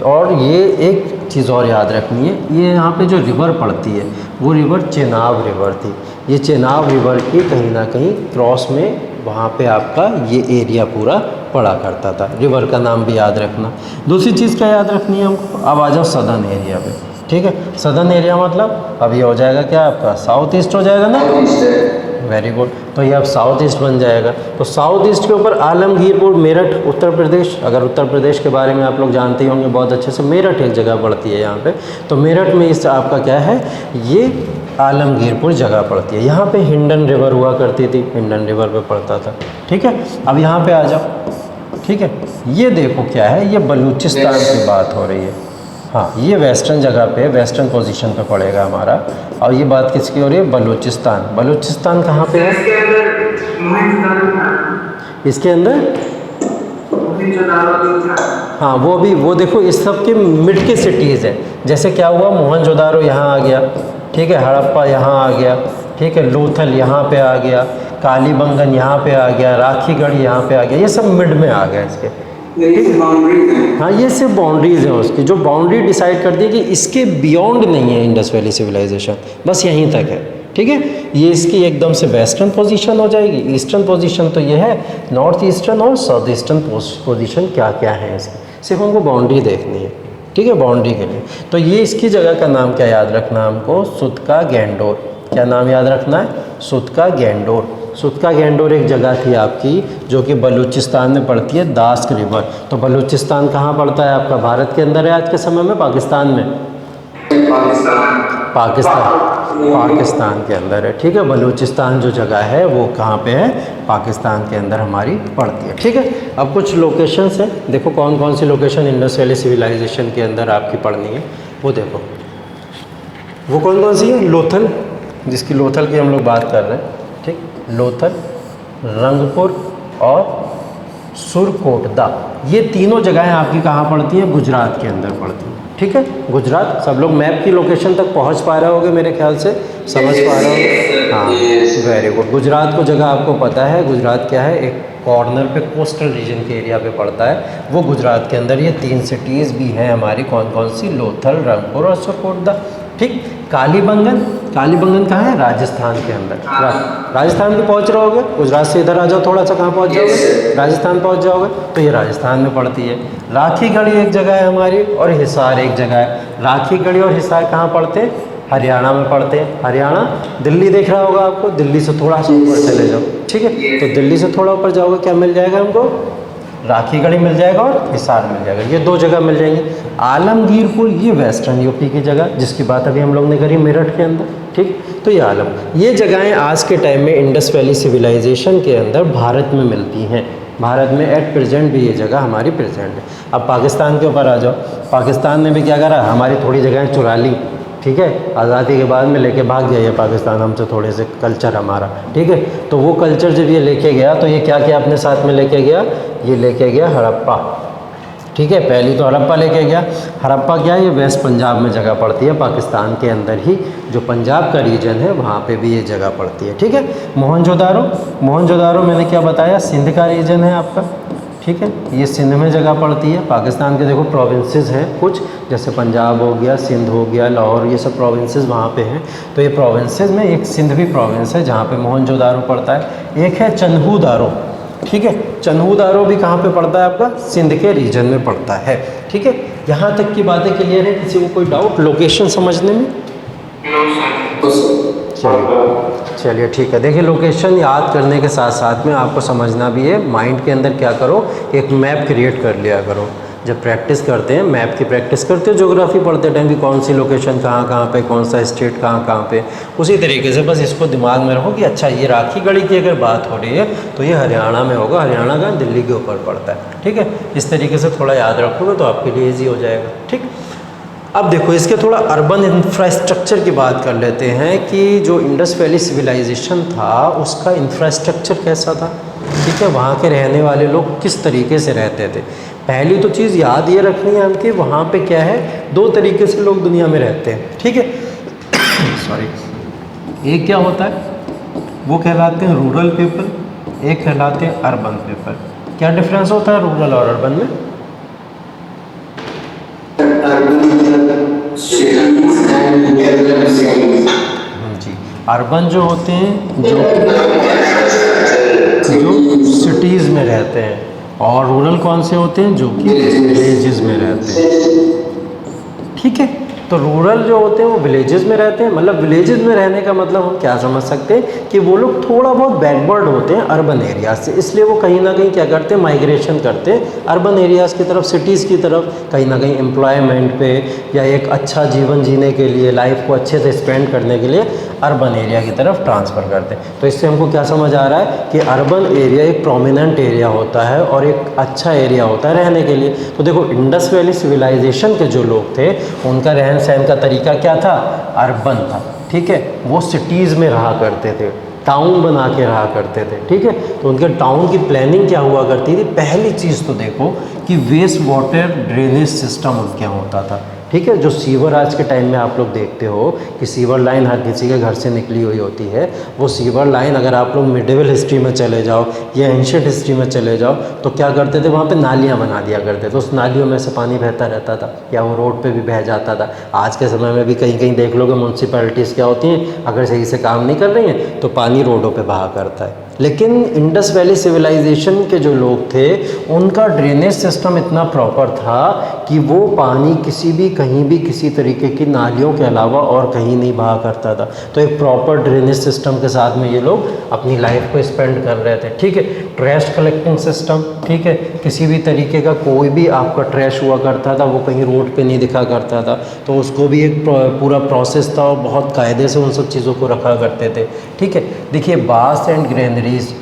और ये एक चीज़ और याद रखनी है, ये यहाँ पे जो रिवर पड़ती है वो रिवर चेनाब रिवर थी। ये चेनाब रिवर की कहीं ना कहीं क्रॉस में वहाँ पे आपका ये एरिया पूरा पड़ा करता था। रिवर का नाम भी याद रखना। दूसरी चीज़ क्या याद रखनी है हमको? अब आ जाओ सदर्न एरिया पे, ठीक है। सदर्न एरिया मतलब अब ये हो जाएगा क्या आपका? साउथ ईस्ट हो जाएगा ना? Very good. तो ये अब साउथ ईस्ट बन जाएगा। तो साउथ ईस्ट के ऊपर आलमगीरपुर, मेरठ, उत्तर प्रदेश। अगर उत्तर प्रदेश के बारे में आप लोग जानते ही होंगे बहुत अच्छे से, मेरठ एक जगह पड़ती है यहाँ पे। तो मेरठ में इस आपका क्या है? ये आलमगीरपुर जगह पड़ती है। यहाँ पे हिंडन रिवर हुआ करती थी, हिंडन रिवर पे पड़ता था, ठीक है। अब यहाँ पे आ जाओ, ठीक है। ये देखो क्या है? ये बलूचिस्तान की बात हो रही है। हाँ ये वेस्टर्न जगह पे, वेस्टर्न पोजीशन पे पड़ेगा हमारा। और ये बात किसकी हो रही है? बलूचिस्तान। बलूचिस्तान कहाँ पे है? इसके अंदर हाँ वो भी, वो देखो इस सब के मिड के सिटीज़ हैं। जैसे क्या हुआ? मोहनजोदारो यहाँ आ गया, ठीक है। हड़प्पा यहाँ आ गया, ठीक है। लोथल यहाँ पे आ गया, कालीबंगन यहाँ पे आ गया, राखीगढ़ यहाँ पे आ गया। ये सब मिड में आ गया इसके। हाँ ये सिर्फ बाउंड्रीज हैं उसकी, जो बाउंड्री डिसाइड करती है कि इसके बियॉन्ड नहीं है इंडस वैली सिविलाइजेशन, बस यहीं तक है, ठीक है। ये इसकी एकदम से वेस्टर्न पोजीशन हो जाएगी। ईस्टर्न पोजीशन तो ये है, नॉर्थ ईस्टर्न और साउथ ईस्टर्न पोजीशन क्या क्या है इसकी, सिर्फ हमको बाउंड्री देखनी है, ठीक है, बाउंड्री के लिए। तो ये इसकी जगह का नाम क्या याद रखना हमको, सुतका गैंडोर। क्या नाम याद रखना है, सुतका गैंडोर। सुतका गैंडोर एक जगह थी आपकी जो कि बलूचिस्तान में पड़ती है, दास्क रिवर। तो बलूचिस्तान कहाँ पड़ता है आपका, भारत के अंदर है आज के समय में, पाकिस्तान में, पाकिस्तान के अंदर है, ठीक है। बलूचिस्तान जो जगह है वो कहाँ पे है, पाकिस्तान के अंदर हमारी पड़ती है, ठीक है। अब कुछ लोकेशंस हैं, देखो कौन कौन सी लोकेशन इंडस वैली सिविलाइजेशन के अंदर आपकी पढ़नी है, वो देखो। वो कौन कौन सी है, लोथल, जिसकी लोथल की हम लोग बात कर रहे हैं, ठीक, लोथल, रंगपुर और सुरकोटदा, ये तीनों जगहें आपकी कहाँ पड़ती हैं, गुजरात के अंदर पड़ती हैं, ठीक है। गुजरात, सब लोग मैप की लोकेशन तक पहुंच पा रहे होगे मेरे ख्याल से, समझ पा रहे होगे, हाँ, वेरी गुड। गुजरात को जगह आपको पता है, गुजरात क्या है, एक कॉर्नर पे कोस्टल रीजन के एरिया पे पड़ता है, वो गुजरात के अंदर ये 3 सिटीज़ भी हैं हमारी, कौन कौन सी, लोथल, रंगपुर और सुरकोटदा, ठीक। कालीबंगन, कालीबंगन कहाँ है, राजस्थान के अंदर, राजस्थान में पहुँच रहे होगे, गुजरात से इधर आ जाओ थोड़ा सा, कहाँ पहुँच जाओगे, राजस्थान पहुँच जाओगे, तो ये राजस्थान में पड़ती है। राखी गढ़ी एक जगह है हमारी, और हिसार एक जगह है। राखी गढ़ी और हिसार कहाँ पड़ते हैं, हरियाणा में पड़ते हैं। हरियाणा, दिल्ली दिख रहा होगा आपको, दिल्ली से थोड़ा सा ऊपर चले जाओ, ठीक है। तो दिल्ली से थोड़ा ऊपर जाओगे, क्या मिल जाएगा हमको, राखी गढ़ी मिल जाएगा और हिसार मिल जाएगा, ये 2 जगह मिल जाएंगी। आलमगीरपुर, ये वेस्टर्न यूपी की जगह, जिसकी बात अभी हम लोग ने करी मेरठ के अंदर, ठीक। तो ये ये जगहें आज के टाइम में इंडस वैली सिविलाइजेशन के अंदर भारत में मिलती हैं, भारत में एट प्रेजेंट भी ये जगह हमारी प्रेजेंट है। अब पाकिस्तान के ऊपर आ जाओ, पाकिस्तान ने भी क्या करा, हमारी थोड़ी जगहें चुरा ली, ठीक है, आज़ादी के बाद में लेके भाग गया ये पाकिस्तान हमसे थोड़े से कल्चर हमारा, ठीक है। तो वो कल्चर जब ये लेके गया तो ये क्या क्या अपने साथ में लेके गया, ये लेके गया हड़प्पा, ठीक है। पहली तो हड़प्पा लेके गया। हड़प्पा क्या है, ये वेस्ट पंजाब में जगह पड़ती है, पाकिस्तान के अंदर ही जो पंजाब का रीजन है वहाँ पे भी ये जगह पड़ती है, ठीक है। मोहनजोदारो, मोहनजोदारो मैंने क्या बताया, सिंध का रीजन है आपका, ठीक है, ये सिंध में जगह पड़ती है। पाकिस्तान के देखो प्रोविंसेस हैं कुछ, जैसे पंजाब हो गया, सिंध हो गया, लाहौर, ये सब प्रोविंसेस वहाँ पे हैं। तो ये प्रोविंसेस में एक सिंध भी प्रोविंस है जहाँ पे मोहनजोदारो पड़ता है। एक है चन्हूदारो, ठीक है, चन्हूदारो भी कहाँ पे पड़ता है आपका, सिंध के रीजन में पड़ता है, ठीक है। यहाँ तक की बातें क्लियर है, किसी को कोई डाउट लोकेशन समझने में? चलिए ठीक है। देखिए लोकेशन याद करने के साथ साथ में आपको समझना भी है, माइंड के अंदर क्या करो, एक मैप क्रिएट कर लिया करो। जब प्रैक्टिस करते हैं, मैप की प्रैक्टिस करते हो ज्योग्राफी पढ़ते टाइम भी, कौन सी लोकेशन कहाँ कहाँ पे, कौन सा स्टेट कहाँ कहाँ पे, उसी तरीके से बस इसको दिमाग में रखो कि अच्छा ये राखी गढ़ी की अगर बात हो रही है तो ये हरियाणा में होगा, हरियाणा का दिल्ली के ऊपर पड़ता है, ठीक है। इस तरीके से थोड़ा याद रखोगे तो आपके लिए ईजी हो जाएगा, ठीक। अब देखो इसके थोड़ा अर्बन इंफ्रास्ट्रक्चर की बात कर लेते हैं कि जो इंडस वैली सिविलाइजेशन था उसका इंफ्रास्ट्रक्चर कैसा था, ठीक है, वहाँ के रहने वाले लोग किस तरीके से रहते थे। पहली तो चीज़ याद ये रखनी है हमके, वहाँ पे क्या है, 2 तरीके से लोग दुनिया में रहते हैं, ठीक है। सॉरी, एक क्या होता है, वो कहलाते हैं रूरल पीपल, एक कहलाते हैं अर्बन पीपल। क्या डिफरेंस होता है रूरल और अर्बन में? जी, अर्बन जो होते हैं जो सिटीज़ में रहते हैं, और रूरल कौन से होते हैं, जो कि विलेजेस में रहते हैं, ठीक है। तो रूरल जो होते हैं वो विलेजेस में रहते हैं, मतलब विलेजेस में रहने का मतलब हम क्या समझ सकते हैं कि वो लोग थोड़ा बहुत बैकवर्ड होते हैं अर्बन एरियाज से, इसलिए वो कहीं ना कहीं क्या करते हैं, माइग्रेशन करते हैं अर्बन एरियाज़ की तरफ, सिटीज़ की तरफ, कहीं ना कहीं एम्प्लॉयमेंट पे या एक अच्छा जीवन जीने के लिए, लाइफ को अच्छे से स्पेंड करने के लिए अर्बन एरिया की तरफ ट्रांसफ़र करते हैं। तो इससे हमको क्या समझ आ रहा है कि अर्बन एरिया एक प्रोमिनेंट एरिया होता है और एक अच्छा एरिया होता है रहने के लिए। तो देखो इंडस वैली सिविलाइजेशन के जो लोग थे उनका रहन सहन का तरीका क्या था, अर्बन था, ठीक है। वो सिटीज़ में रहा करते थे, टाउन बना के रहा करते थे, ठीक है। तो उनके टाउन की प्लानिंग क्या हुआ करती थी, पहली चीज़ तो देखो कि वेस्ट वाटर ड्रेनेज सिस्टम उनके यहाँ होता था। ठीक है, जो सीवर आज के टाइम में आप लोग देखते हो कि सीवर लाइन हर किसी के घर से निकली हुई होती है, वो सीवर लाइन अगर आप लोग मिडिवल हिस्ट्री में चले जाओ या एंशिएंट हिस्ट्री में चले जाओ तो क्या करते थे, वहाँ पे नालियाँ बना दिया करते थे, उस नालियों में से पानी बहता रहता था या वो रोड पे भी बह जाता था। आज के समय में भी कहीं कहीं देख लोगे म्यूनसिपैलिटीज़ क्या होती हैं, अगर सही से काम नहीं कर रही हैं तो पानी रोडों पे बहा करता है। लेकिन इंडस वैली सिविलाइजेशन के जो लोग थे उनका ड्रेनेज सिस्टम इतना प्रॉपर था कि वो पानी किसी भी कहीं भी किसी तरीके की नालियों के अलावा और कहीं नहीं बहा करता था। तो एक प्रॉपर ड्रेनेज सिस्टम के साथ में ये लोग अपनी लाइफ को स्पेंड कर रहे थे। ठीक है, ट्रैश कलेक्टिंग सिस्टम, ठीक है, किसी भी तरीके का कोई भी आपका ट्रैश हुआ करता था वो कहीं रोड पे नहीं दिखा करता था, तो उसको भी एक पूरा प्रोसेस था और बहुत कायदे से उन सब चीज़ों को रखा करते थे। ठीक है, देखिए बाथ एंड ग्रेनरीज,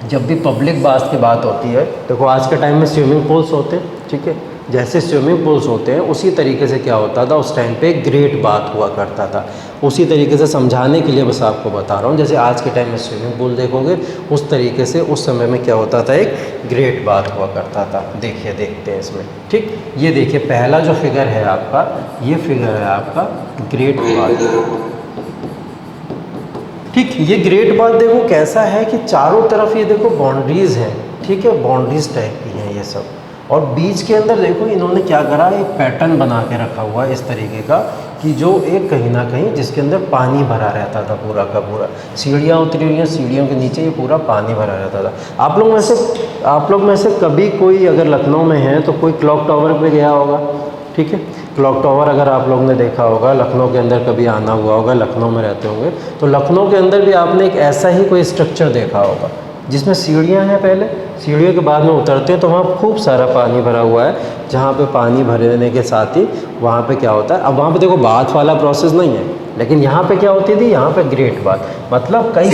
जब भी पब्लिक बाथ की बात होती है, देखो आज के टाइम में स्विमिंग पूल्स होते हैं। ठीक है, जैसे स्विमिंग पूल्स होते हैं उसी तरीके से क्या होता था उस टाइम पे ग्रेट बाथ हुआ करता था। उसी तरीके से समझाने के लिए बस आपको बता रहा हूँ, जैसे आज के टाइम में स्विमिंग पूल देखोगे उस तरीके से उस समय में क्या होता था, एक ग्रेट बाथ हुआ करता था। देखिए, देखते हैं इसमें। ठीक, ये देखिए पहला जो फिगर है आपका, ये फिगर है आपका ग्रेट बाथ। ठीक, ये ग्रेट बाथ देखो कैसा है कि चारों तरफ ये देखो बाउंड्रीज़ हैं। ठीक है, बाउंड्रीज टाइप की हैं ये सब, और बीच के अंदर देखो इन्होंने क्या करा, एक पैटर्न बना के रखा हुआ है इस तरीके का कि जो एक कहीं ना कहीं जिसके अंदर पानी भरा रहता था पूरा का पूरा। सीढ़ियाँ उतरी हुई हैं, सीढ़ियों के नीचे ये पूरा पानी भरा रहता था। आप लोग में से कभी कोई अगर लखनऊ में है तो कोई क्लॉक टावर पे गया होगा। ठीक है, क्लॉक टावर अगर आप लोग ने देखा होगा, लखनऊ के अंदर कभी आना हुआ होगा, लखनऊ में रहते होंगे तो लखनऊ के अंदर भी आपने एक ऐसा ही कोई स्ट्रक्चर देखा होगा जिसमें सीढ़ियाँ हैं। पहले सीढ़ियों के बाद में उतरते हैं तो वहाँ खूब सारा पानी भरा हुआ है, जहाँ पे पानी भरने के साथ ही वहाँ पे क्या होता है, अब वहाँ पे देखो बाथ वाला प्रोसेस नहीं है, लेकिन यहाँ पे क्या होती थी, यहाँ पे ग्रेट बाथ, मतलब कई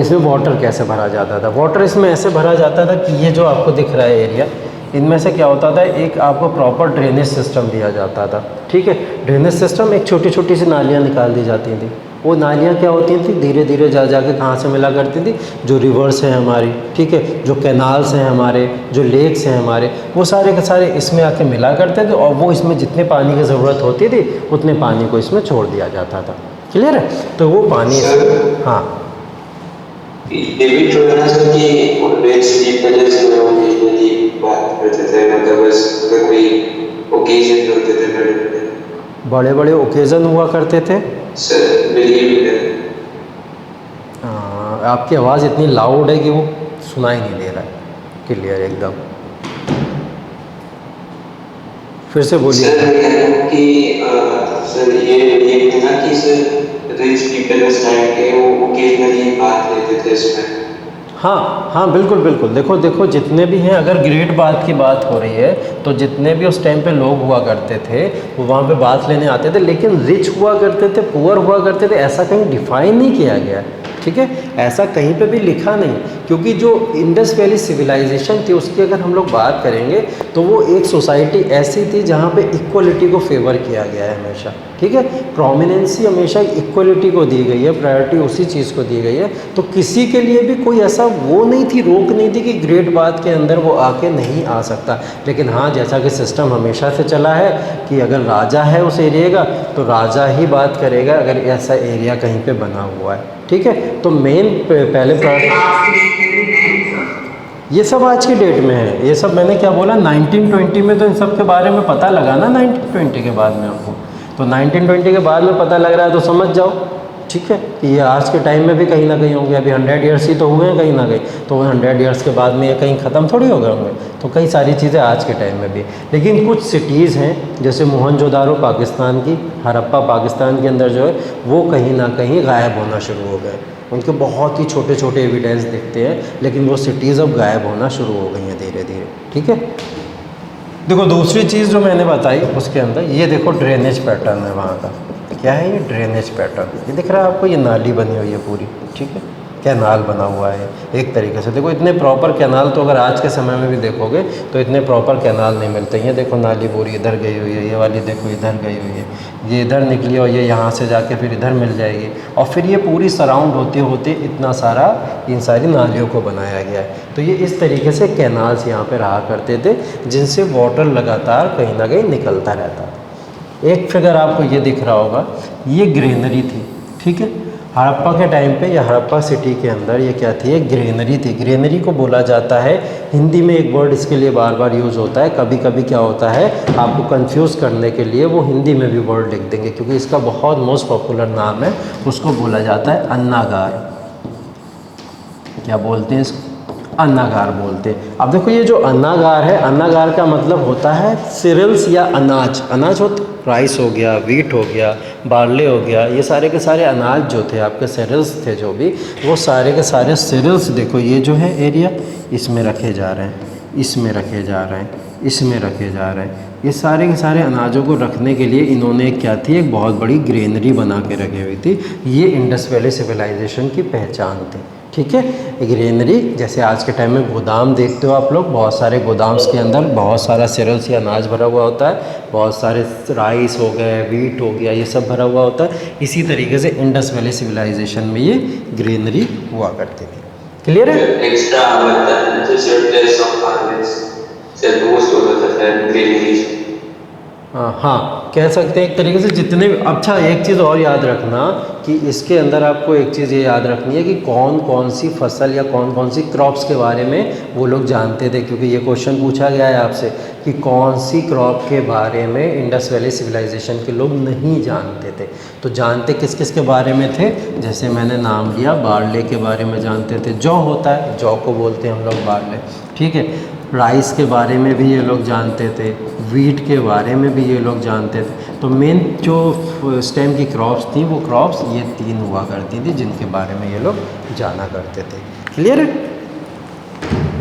इसमें वाटर कैसे भरा जाता था। वाटर इसमें ऐसे भरा जाता था कि ये जो आपको दिख रहा है एरिया, इनमें से क्या होता था, एक आपको प्रॉपर ड्रेनेज सिस्टम दिया जाता था। ठीक है, ड्रेनेज सिस्टम एक छोटी छोटी सी नालियाँ निकाल दी जाती थी। वो नालियाँ क्या होती थी, धीरे धीरे जा के कहाँ से मिला करती थी, जो रिवर्स हैं हमारी, ठीक है, जो कैनाल्स हैं हमारे, जो लेक्स हैं हमारे, वो सारे के सारे इसमें आके मिला करते थे और वो इसमें जितने पानी की ज़रूरत होती थी उतने पानी को इसमें छोड़ दिया जाता था। क्लियर है, तो वो पानी हाँ ये भी तो है ना सर कि ऑलवेज की वजह से वो ओकेजनली बात करते थे, मतलब बस अगर कोई ओकेजन होते थे बड़े बड़े ओकेजन हुआ करते थे सर, बिलीव है। आपकी आवाज़ इतनी लाउड है कि वो सुनाई नहीं दे रहा है क्लियर एकदम। फिर से बोलिए सर कि सर ये था कि सर रिच पीपल उस टाइम के वो ओकेजनली बात लेते थे इसमें। हाँ बिल्कुल बिल्कुल, देखो जितने भी हैं, अगर ग्रेट बाथ की बात हो रही है तो जितने भी उस टाइम पे लोग हुआ करते थे वो वहाँ पे बाथ लेने आते थे, लेकिन रिच हुआ करते थे, पुअर हुआ करते थे, ऐसा कहीं डिफाइन नहीं किया गया है। ठीक है, ऐसा कहीं पे भी लिखा नहीं, क्योंकि जो इंडस वैली सिविलाइजेशन थी उसकी अगर हम लोग बात करेंगे तो वो एक सोसाइटी ऐसी थी जहाँ पे इक्वलिटी को फेवर किया गया है हमेशा। ठीक है, प्रोमिनेंसी हमेशा इक्वलिटी को दी गई है, प्रायोरिटी उसी चीज़ को दी गई है। तो किसी के लिए भी कोई ऐसा वो नहीं थी, रोक नहीं थी कि ग्रेट बाथ के अंदर वो आके नहीं आ सकता। लेकिन हाँ, जैसा कि सिस्टम हमेशा से चला है कि अगर राजा है उस एरिया का तो राजा ही बात करेगा अगर ऐसा एरिया कहीं पे बना हुआ है। ठीक है, तो मेन पहले ये सब आज की डेट में है, ये सब मैंने क्या बोला 1920 में, तो इन सब के बारे में पता लगा ना 1920 के बाद में आपको, तो 1920 के बाद में पता लग रहा है तो समझ जाओ। ठीक है, कि ये आज के टाइम में भी कहीं ना कहीं होंगे, अभी 100 ईयर्स ही तो हुए हैं कहीं ना कहीं, तो 100 ईयर्स के बाद में ये कहीं ख़त्म थोड़ी हो गए होंगे। तो कई सारी चीज़ें आज के टाइम में भी, लेकिन कुछ सिटीज़ हैं जैसे मोहनजोदारो पाकिस्तान की, हड़प्पा पाकिस्तान के अंदर जो है वो कहीं ना कहीं गायब होना शुरू हो गए। उनके बहुत ही छोटे छोटे एविडेंस दिखते हैं, लेकिन वो सिटीज़ अब गायब होना शुरू हो गई हैं धीरे धीरे। ठीक है, देखो दूसरी चीज़ जो मैंने बताई उसके अंदर ये देखो ड्रेनेज पैटर्न है वहाँ का, क्या है ये ड्रेनेज पैटर्न, ये दिख रहा है आपको, ये नाली बनी हुई है पूरी। ठीक है, कैनाल बना हुआ है एक तरीके से। देखो इतने प्रॉपर कैनाल तो अगर आज के समय में भी देखोगे तो इतने प्रॉपर कैनाल नहीं मिलते। ये देखो नाली पूरी इधर गई हुई है, ये वाली देखो इधर गई हुई है, ये इधर निकली और ये यहाँ से जाके फिर इधर मिल जाएगी, और फिर ये पूरी सराउंड होते होते इतना सारा इन सारी नालियों को बनाया गया है। तो ये इस तरीके से कैनाल्स यहाँ पे रहा करते थे जिनसे वाटर लगातार कहीं ना कहीं निकलता रहता था। एक फिगर आपको ये दिख रहा होगा, ये ग्रेनरी थी, ठीक है। हड़प्पा के टाइम पे या हड़प्पा सिटी के अंदर ये क्या थी, एक ग्रेनरी थी। ग्रेनरी को बोला जाता है, हिंदी में एक वर्ड इसके लिए बार बार यूज़ होता है। कभी कभी क्या होता है, आपको कंफ्यूज करने के लिए वो हिंदी में भी वर्ड लिख देंगे, क्योंकि इसका बहुत मोस्ट पॉपुलर नाम है। उसको बोला जाता है अन्नागार। क्या बोलते हैं इसको? अन्नागार बोलते हैं। अब देखो ये जो अन्नागार है, अन्नागार का मतलब होता है सीरियल्स या अनाज। अनाज होता राइस हो गया, वीट हो गया, बार्ले हो गया, ये सारे के सारे अनाज जो थे आपके सीरियल्स थे जो भी, वो सारे के सारे सीरियल्स देखो ये जो है एरिया, इसमें रखे जा रहे हैं, इसमें रखे जा रहे हैं, इसमें रखे जा रहे हैं। ये सारे के सारे अनाजों को रखने के लिए इन्होंने क्या थी, एक बहुत बड़ी ग्रेनरी बना के रखी हुई थी। ये इंडस वैली सिविलाइजेशन की पहचान थी, ठीक है। ग्रेनरी, जैसे आज के टाइम में गोदाम देखते हो आप लोग, बहुत सारे गोदाम्स के अंदर बहुत सारा सीरियल्स या अनाज भरा हुआ होता है, बहुत सारे राइस हो गए, वीट हो गया, ये सब भरा हुआ होता है। इसी तरीके से इंडस वैली सिविलाइजेशन में ये ग्रेनरी हुआ करती थी। क्लियर है? एक्स्ट्रा बनता है तो सरप्लस ऑफ हार्वेस्ट से बूस्ट हो जाता है ग्रेनरी। हाँ, कह सकते हैं एक तरीके से जितने। अच्छा, एक चीज़ और याद रखना कि इसके अंदर आपको एक चीज़ ये याद रखनी है कि कौन कौन सी फसल या कौन कौन सी क्रॉप्स के बारे में वो लोग जानते थे, क्योंकि ये क्वेश्चन पूछा गया है आपसे कि कौन सी क्रॉप के बारे में इंडस वैली सिविलाइजेशन के लोग नहीं जानते थे। तो जानते किस किस के बारे में थे, जैसे मैंने नाम लिया, बार्ले के बारे में जानते थे। जौ होता है, जौ को बोलते हैं हम लोग बार्ले, ठीक है। राइस के बारे में भी ये लोग जानते थे, वीट के बारे में भी ये लोग जानते थे। तो मेन जो स्टेम की क्रॉप्स थी, वो क्रॉप्स ये 3 हुआ करती थी जिनके बारे में ये लोग जाना करते थे। क्लियर है?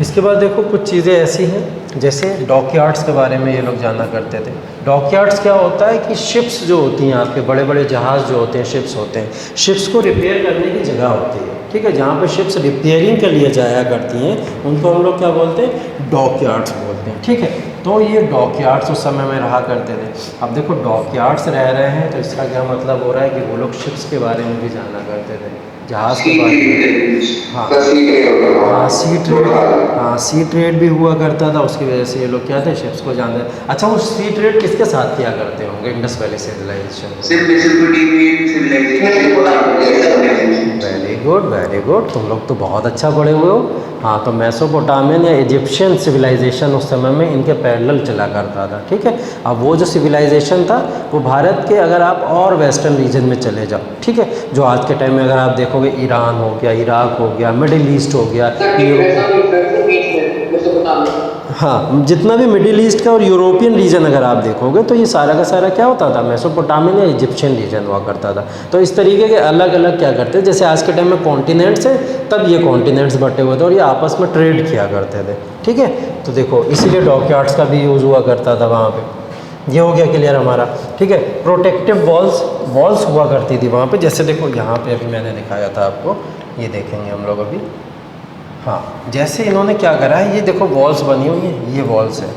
इसके बाद देखो कुछ चीज़ें ऐसी हैं, जैसे डॉकयार्ड्स के बारे में ये लोग जाना करते थे। डॉकयार्ड्स क्या होता है कि शिप्स जो होती हैं आपके, बड़े बड़े जहाज़ जो होते हैं, शिप्स होते हैं, शिप्स को रिपेयर करने की जगह होती है, ठीक है। जहाँ पे शिप्स रिपेयरिंग के लिए जाया करती हैं उनको हम लोग क्या बोलते हैं, डॉकयार्ड्स बोलते हैं, ठीक है। तो ये डॉकयार्ड्स उस समय में रहा करते थे। अब देखो डॉकयार्ड्स रह रहे हैं तो इसका क्या मतलब हो रहा है कि वो लोग शिप्स के बारे में भी जाना करते थे, जहाज़ के बारे में। हाँ हाँ, सी ट्रेड भी हुआ करता था, उसकी वजह से ये लोग क्या थे, शिप्स को जानते थे। अच्छा, वो सी ट्रेड किसके साथ किया करते होंगे Indus valley civilisation? Very good, तुम लोग तो बहुत अच्छा पढ़े हुए हो। हाँ, तो मेसोपोटामियन या इजिप्शियन सिविलाइजेशन उस समय में इनके पैरेलल चला करता था, ठीक है। अब वो जो सिविलाइजेशन था वो भारत के, अगर आप और वेस्टर्न रीजन में चले जाओ, ठीक है, जो आज के टाइम में अगर आप देखोगे, ईरान हो गया, इराक हो गया, मिडिल ईस्ट हो गया, हाँ, जितना भी मिडिल ईस्ट का और यूरोपियन रीजन अगर आप देखोगे तो ये सारा का सारा क्या होता था, मेसोपोटामियन या इजिप्शियन रीजन हुआ करता था। तो इस तरीके के अलग अलग क्या करते, जैसे आज के टाइम में कॉन्टिनेंट्स है, तब ये कॉन्टिनेंट्स बटे हुए थे और ये आपस में ट्रेड किया करते थे, ठीक है। तो देखो इसीलिए डॉकयार्ड्स का भी यूज़ हुआ करता था वहाँ पे। ये हो गया क्लियर हमारा, ठीक है। प्रोटेक्टिव वॉल्स हुआ करती थी वहाँ पे, जैसे देखो यहाँ पे अभी मैंने दिखाया था आपको, ये देखेंगे हम लोग अभी। हाँ, जैसे इन्होंने क्या करा है, ये देखो वॉल्स बनी हुई हैं, ये वॉल्स है,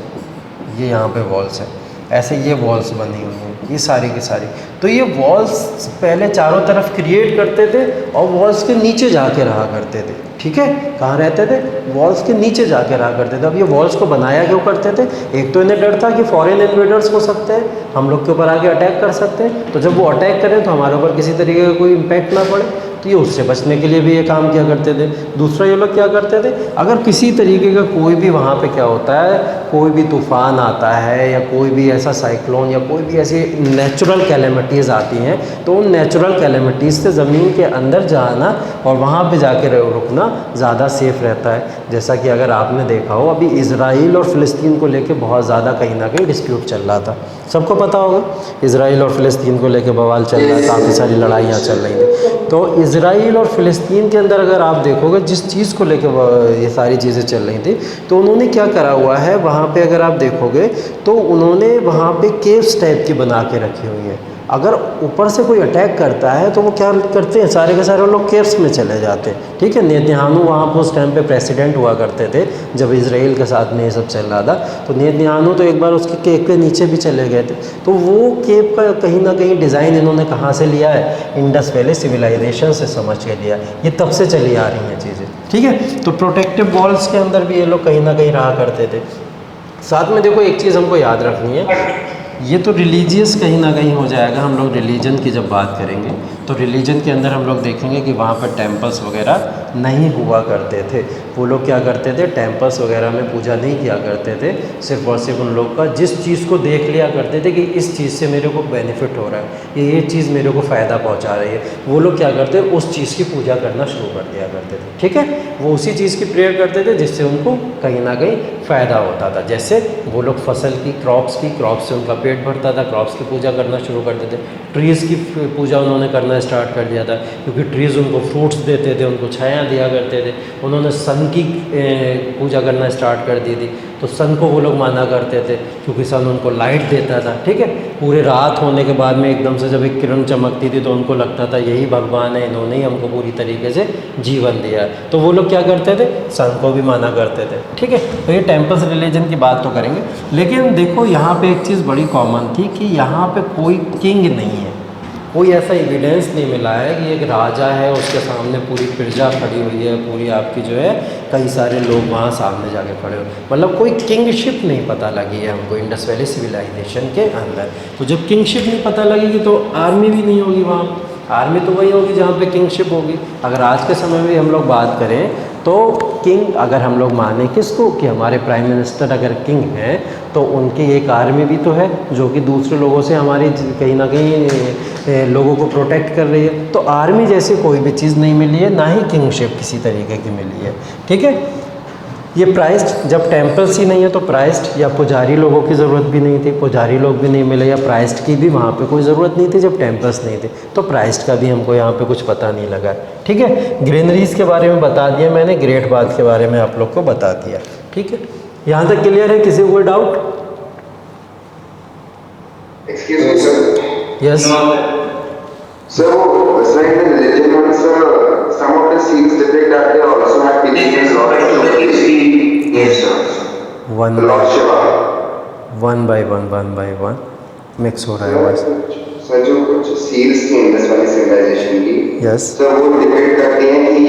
ये यहाँ पे वॉल्स है, ऐसे ये वॉल्स बनी हुई हैं, ये सारी की सारी। तो ये वॉल्स पहले चारों तरफ क्रिएट करते थे और वॉल्स के नीचे जाके रहा करते थे, ठीक है। कहाँ रहते थे, वॉल्स के नीचे जाके रहा करते थे। अब ये वॉल्स को बनाया क्यों करते थे, एक तो इन्हें डर था कि फॉरेन इन्वेडर्स हो सकते हैं, हम लोग के ऊपर आके अटैक कर सकते हैं, तो जब वो अटैक करें तो हमारे ऊपर किसी तरीके का कोई इम्पैक्ट ना पड़े, तो ये उससे बचने के लिए भी ये काम किया करते थे। दूसरा ये लोग क्या करते थे, अगर किसी तरीके का कोई भी वहाँ पे क्या होता है, कोई भी तूफ़ान आता है या कोई भी ऐसा साइक्लोन या कोई भी ऐसी नेचुरल कैलेमिटीज़ आती हैं, तो उन नेचुरल कैलेमिटीज़ से ज़मीन के अंदर जाना और वहाँ पे जाके रुकना ज़्यादा सेफ़ रहता है। जैसा कि अगर आपने देखा हो, अभी इजराइल और फ़िलिस्तीन को लेके बहुत ज़्यादा कहीं ना कहीं डिस्प्यूट चल रहा था, सबको पता होगा, इजराइल और फ़िलिस्तीन को लेके बवाल चल रहा है, काफ़ी सारी लड़ाइयाँ चल रही थी। तो इजराइल और फ़िलिस्तीन के अंदर अगर आप देखोगे, जिस चीज़ को लेके ये सारी चीज़ें चल रही थी, तो उन्होंने क्या करा हुआ है वहाँ पे, अगर आप देखोगे तो उन्होंने वहाँ पे केव्स टाइप की बना के रखी हुई हैं। अगर ऊपर से कोई अटैक करता है तो वो क्या करते हैं, सारे के सारे लोग केव्स में चले जाते हैं। ठीक है, नेतन्याहू वहाँ पर उस टाइम पे प्रेसिडेंट हुआ करते थे जब इजराइल के साथ में ये सब चल रहा था। तो नेतन्याहू तो एक बार उसके केव के नीचे भी चले गए थे। तो वो केव का कहीं ना कहीं डिज़ाइन इन्होंने कहाँ से लिया है, इंडस वैली सिविलाइजेशन से समझ के लिया। ये तब से चली आ रही हैं चीज़ें। ठीक है, तो प्रोटेक्टिव वॉल्स के अंदर भी ये लोग कहीं ना कहीं रहा करते थे। साथ में देखो एक चीज़ हमको याद रखनी है, ये तो रिलीजियस कहीं ना कहीं हो जाएगा। हम लोग रिलीजन की जब बात करेंगे तो रिलीजन के अंदर हम लोग देखेंगे कि वहाँ पर टेम्पल्स वगैरह नहीं हुआ करते थे। वो लोग क्या करते थे, टेम्पल्स वगैरह में पूजा नहीं किया करते थे। सिर्फ और सिर्फ उन लोग का जिस चीज़ को देख लिया करते थे कि इस चीज़ से मेरे को बेनिफिट हो रहा है, ये चीज़ मेरे को फ़ायदा पहुँचा रही है, वो लोग क्या करते उस चीज़ की पूजा करना शुरू कर दिया करते थे। ठीक है, वो उसी चीज़ की प्रेयर करते थे जिससे उनको कहीं ना कहीं फ़ायदा होता था। जैसे वो लोग फसल की क्रॉप्स से उनका पेट भरता था, क्रॉप्स की पूजा करना शुरू करते थे। ट्रीज़ की पूजा उन्होंने करना स्टार्ट कर दिया था क्योंकि ट्रीज़ उनको फ्रूट्स देते थे, उनको छाया दिया करते थे। उन्होंने सन की पूजा करना स्टार्ट कर दी थी, तो सन को वो लोग माना करते थे क्योंकि सन उनको लाइट देता था। ठीक है, पूरे रात होने के बाद में एकदम से जब एक किरण चमकती थी तो उनको लगता था यही भगवान है, इन्होंने ही हमको पूरी तरीके से जीवन दिया है। तो वो लोग क्या करते थे, सन को भी माना करते थे। ठीक है, तो ये टेम्पल्स रिलीजन की बात तो करेंगे, लेकिन देखो यहाँ पे एक चीज़ बड़ी कॉमन थी कि यहाँ पे कोई किंग नहीं है। कोई ऐसा एविडेंस नहीं मिला है कि एक राजा है, उसके सामने पूरी प्रजा खड़ी हुई है, पूरी आपकी जो है कई सारे लोग वहाँ सामने जाके खड़े हो, मतलब कोई किंगशिप नहीं पता लगी है हमको इंडस वैली सिविलाइजेशन के अंदर। तो जब किंगशिप नहीं पता लगेगी तो आर्मी भी नहीं होगी वहाँ। आर्मी तो वही होगी जहाँ पे किंगशिप होगी। अगर आज के समय में हम लोग बात करें तो किंग, अगर हम लोग माने किसको कि हमारे प्राइम मिनिस्टर अगर किंग हैं तो उनकी एक आर्मी भी तो है जो कि दूसरे लोगों से हमारी कहीं ना कहीं लोगों को प्रोटेक्ट कर रही है। तो आर्मी जैसी कोई भी चीज़ नहीं मिली है, ना ही किंगशिप किसी तरीके की मिली है। ठीक है, ये प्राइस्ट, जब टेम्पल्स ही नहीं है तो प्राइस्ट या पुजारी लोगों की ज़रूरत भी नहीं थी, पुजारी लोग भी नहीं मिले, या प्राइस्ट की भी वहाँ पे कोई ज़रूरत नहीं थी जब टेम्पल्स नहीं थे। तो प्राइस्ट का भी हमको यहाँ पे कुछ पता नहीं लगा। ठीक है, ग्रेनरीज के बारे में बता दिया मैंने, ग्रेट बाथ के बारे में आप लोग को बता दिया। ठीक है, यहाँ तक क्लियर है? किसी को कोई doubt? Excuse me, sir. Yes So, like the religion ones, some of the seals depict that they also have belief in Lord Shiva. Yes, sir. One Lord Shiva. By one mix हो रहा है voice. Sir जो कुछ seals थी Indus valley civilisation की, yes sir वो depict करती हैं कि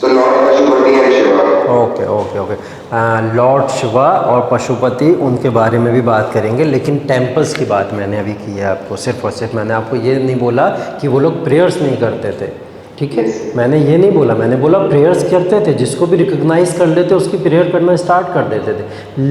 Lord Pashupati and Shiva. Okay Lord Shiva और पशुपति, उनके बारे में भी बात करेंगे, लेकिन टेम्पल्स की बात मैंने अभी की है आपको। सिर्फ और सिर्फ मैंने आपको ये नहीं बोला कि वो लोग प्रेयर्स नहीं करते थे। ठीक है, मैंने ये नहीं बोला, मैंने बोला प्रेयर्स करते थे, जिसको भी रिकॉग्नाइज कर लेते उसकी प्रेयर करना स्टार्ट कर देते थे,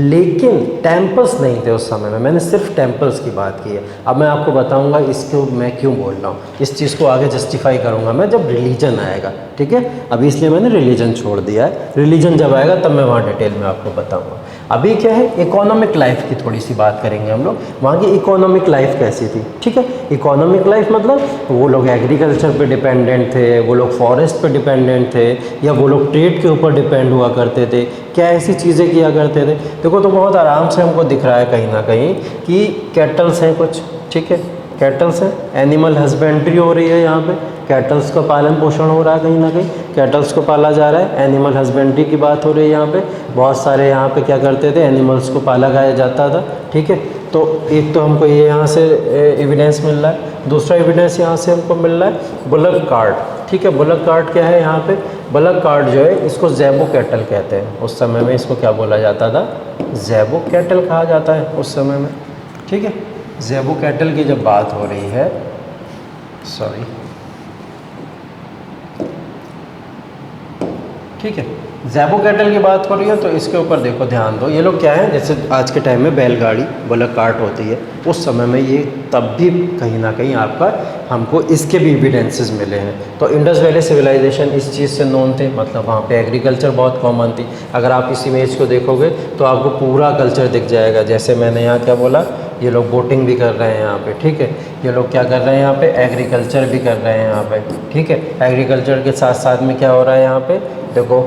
लेकिन टेम्पल्स नहीं थे उस समय में। मैंने सिर्फ टेम्पल्स की बात की है। अब मैं आपको बताऊंगा इसको मैं क्यों बोल रहा हूँ, इस चीज़ को आगे जस्टिफाई करूँगा मैं जब रिलीजन आएगा। ठीक है, अभी इसलिए मैंने रिलीजन छोड़ दिया है, रिलीजन जब आएगा तब मैं वहाँ डिटेल में आपको बताऊँगा। अभी क्या है, इकोनॉमिक लाइफ की थोड़ी सी बात करेंगे हम लोग। वहाँ की इकोनॉमिक लाइफ कैसी थी? ठीक है, इकोनॉमिक लाइफ मतलब वो लोग एग्रीकल्चर पे डिपेंडेंट थे, वो लोग फॉरेस्ट पे डिपेंडेंट थे, या वो लोग ट्रेड के ऊपर डिपेंड हुआ करते थे। क्या ऐसी चीज़ें किया करते थे? देखो तो बहुत आराम से हमको दिख रहा है कहीं ना कहीं कि कैटल्स हैं कुछ। ठीक है, कैटल्स हैं, एनिमल हस्बेंड्री हो रही है यहाँ पे, कैटल्स का पालन पोषण हो रहा है, कहीं ना कहीं कैटल्स को पाला जा रहा है, एनिमल हस्बेंड्री की बात हो रही है यहाँ पे। बहुत सारे यहाँ पे क्या करते थे, एनिमल्स को पाला गाया जाता था। ठीक है, तो एक तो हमको ये यहाँ से एविडेंस मिल रहा है, दूसरा एविडेंस यहाँ से हमको मिल रहा है बुलक कार्ट। ठीक है, बुलक कार्ट क्या है यहाँ पे? बुलक कार्ट जो है इसको ज़ेबो कैटल कहते हैं। उस समय में इसको क्या बोला जाता था? ज़ेबो कैटल कहा जाता है उस समय में। ठीक है, ज़ेबो कैटल की जब बात हो रही है, सॉरी, ठीक है, ज़ेबो कैटल की बात हो रही है तो इसके ऊपर देखो ध्यान दो। ये लोग क्या है, जैसे आज के टाइम में बैलगाड़ी बुलक कार्ट होती है, उस समय में ये तब भी कहीं ना कहीं आपका हमको इसके भी एविडेंसेस मिले हैं। तो इंडस वैली सिविलाइजेशन इस चीज़ से नोन थे, मतलब वहाँ पे एग्रीकल्चर बहुत कॉमन थी। अगर आप इस इमेज को देखोगे तो आपको पूरा कल्चर दिख जाएगा। जैसे मैंने यहाँ क्या बोला, ये लोग बोटिंग भी कर रहे हैं यहाँ पे। ठीक है, ये लोग क्या कर रहे हैं यहाँ पे, एग्रीकल्चर भी कर रहे हैं यहाँ पे। ठीक है, एग्रीकल्चर के साथ साथ में क्या हो रहा है यहाँ पे, देखो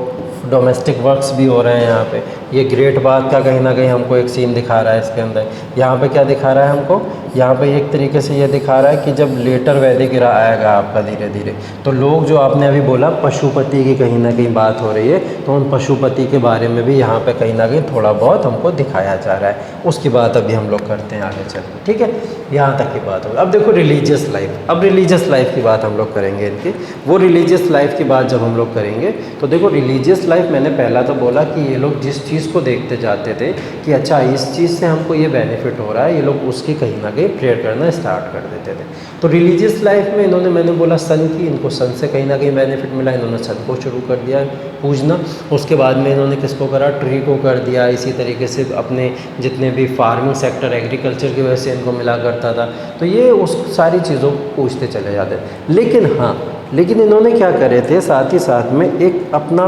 डोमेस्टिक वर्क्स भी हो रहे हैं यहाँ पे। ये ग्रेट बाथ का कहीं ना कहीं हमको एक सीन दिखा रहा है इसके अंदर। यहाँ पे क्या दिखा रहा है हमको, यहाँ पे एक तरीके से ये दिखा रहा है कि जब लेटर वैदिक एरा आएगा आपका धीरे धीरे, तो लोग जो आपने अभी बोला पशुपति की कहीं ना कहीं बात हो रही है, तो उन पशुपति के बारे में भी यहाँ पे कहीं ना कहीं थोड़ा बहुत हमको दिखाया जा रहा है। उसकी बात अभी हम लोग करते हैं आगे चल, ठीक है। यहाँ तक की बात होगी। अब देखो रिलीजियस लाइफ, अब रिलीजियस लाइफ की बात हम लोग करेंगे इनकी। वो रिलीजियस लाइफ की बात जब हम लोग करेंगे तो देखो रिलीजियस लाइफ, मैंने पहला तो बोला कि ये लोग जिस चीज़ को देखते जाते थे कि अच्छा इस चीज़ से हमको ये बेनिफिट हो रहा है, ये लोग उसकी कहीं ना कहीं प्रेयर करना स्टार्ट कर देते थे। तो रिलीजियस लाइफ में इन्होंने, मैंने बोला सन की, इनको सन से कहीं ना कहीं बेनिफिट मिला, इन्होंने सन को शुरू कर दिया पूजना। उसके बाद में इन्होंने किसको करा, ट्री को कर दिया। इसी तरीके से अपने जितने भी फार्मिंग सेक्टर, एग्रीकल्चर की वजह से इनको मिला करता था, तो ये उस सारी चीज़ों को पूछते चले जाते। लेकिन इन्होंने क्या करे थे, साथ ही साथ में एक अपना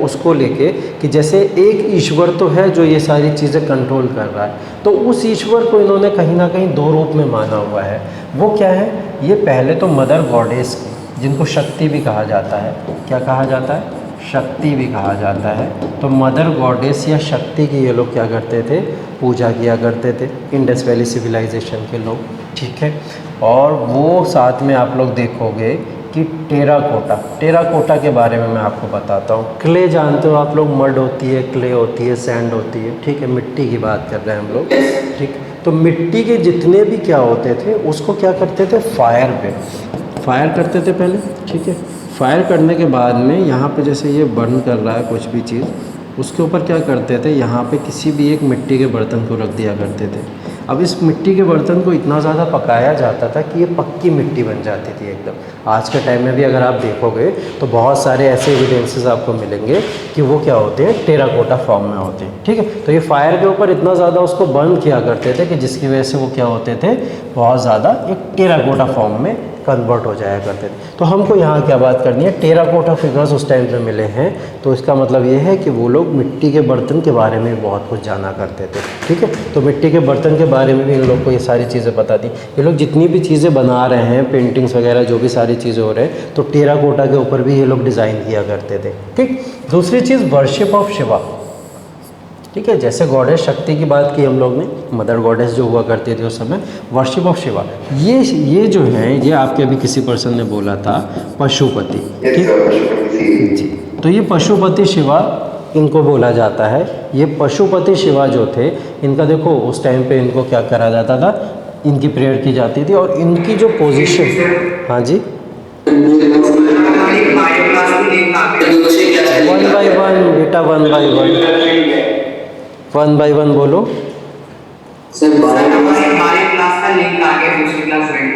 उसको लेके कि जैसे एक ईश्वर तो है जो ये सारी चीज़ें कंट्रोल कर रहा है, तो उस ईश्वर को इन्होंने कहीं ना कहीं दो रूप में माना हुआ है। वो क्या है, ये पहले तो मदर गॉडेस की, जिनको शक्ति भी कहा जाता है, क्या कहा जाता है, शक्ति भी कहा जाता है। तो मदर गॉडेस या शक्ति की ये लोग क्या करते थे, पूजा किया करते थे, इंडस वैली सिविलाइजेशन के लोग, ठीक है। और वो साथ में आप लोग देखोगे कि टेराकोटा के बारे में मैं आपको बताता हूँ। क्ले जानते हो आप लोग, मड होती है, क्ले होती है, सैंड होती है, ठीक है, मिट्टी की बात कर रहे हैं हम लोग, ठीक। तो मिट्टी के जितने भी क्या होते थे उसको क्या करते थे, फायर करते थे पहले, ठीक है। फायर करने के बाद में यहाँ पे जैसे ये बर्न कर रहा है कुछ भी चीज़, उसके ऊपर क्या करते थे, यहाँ पे किसी भी एक मिट्टी के बर्तन को रख दिया करते थे। अब इस मिट्टी के बर्तन को इतना ज़्यादा पकाया जाता था कि ये पक्की मिट्टी बन जाती थी एकदम। आज के टाइम में भी अगर आप देखोगे तो बहुत सारे ऐसे एविडेंसेस आपको मिलेंगे कि वो क्या होते हैं, टेराकोटा फॉर्म में होते हैं, ठीक है। तो ये फायर के ऊपर इतना ज़्यादा उसको बर्न किया करते थे कि जिसकी वजह से वो क्या होते थे, बहुत ज़्यादा एक टेराकोटा फॉर्म में कन्वर्ट हो जाया करते थे। तो हमको यहाँ क्या बात करनी है, टेराकोटा फिगर्स उस टाइम पे मिले हैं, तो इसका मतलब ये है कि वो लोग मिट्टी के बर्तन के बारे में बहुत कुछ जाना करते थे, ठीक है। तो मिट्टी के बर्तन के बारे में भी इन लोग को ये सारी चीज़ें पता थी। ये लोग जितनी भी चीज़ें बना रहे हैं, पेंटिंग्स वगैरह जो भी सारी चीज़ें हो रहे हैं, तो टेराकोटा के ऊपर भी ये लोग डिज़ाइन किया करते थे, ठीक। दूसरी चीज़ वर्शिप ऑफ शिवा, ठीक है। जैसे गॉडेस शक्ति की बात की हम लोग ने, मदर गॉडेस जो हुआ करती थी उस समय, वर्शिप ऑफ शिवा, ये जो है, ये आपके अभी किसी पर्सन ने बोला था पशुपति, ठीक जी। तो ये पशुपति शिवा इनको बोला जाता है। ये पशुपति शिवा जो थे, इनका देखो उस टाइम पे इनको क्या करा जाता था, इनकी प्रेयर की जाती थी। और इनकी जो पोजीशन, हाँ जी, 1 by 1 बेटा, 1 by 1 बोलो। सर हमारी क्लास का लिंक आ गया, दूसरी क्लास रेंट।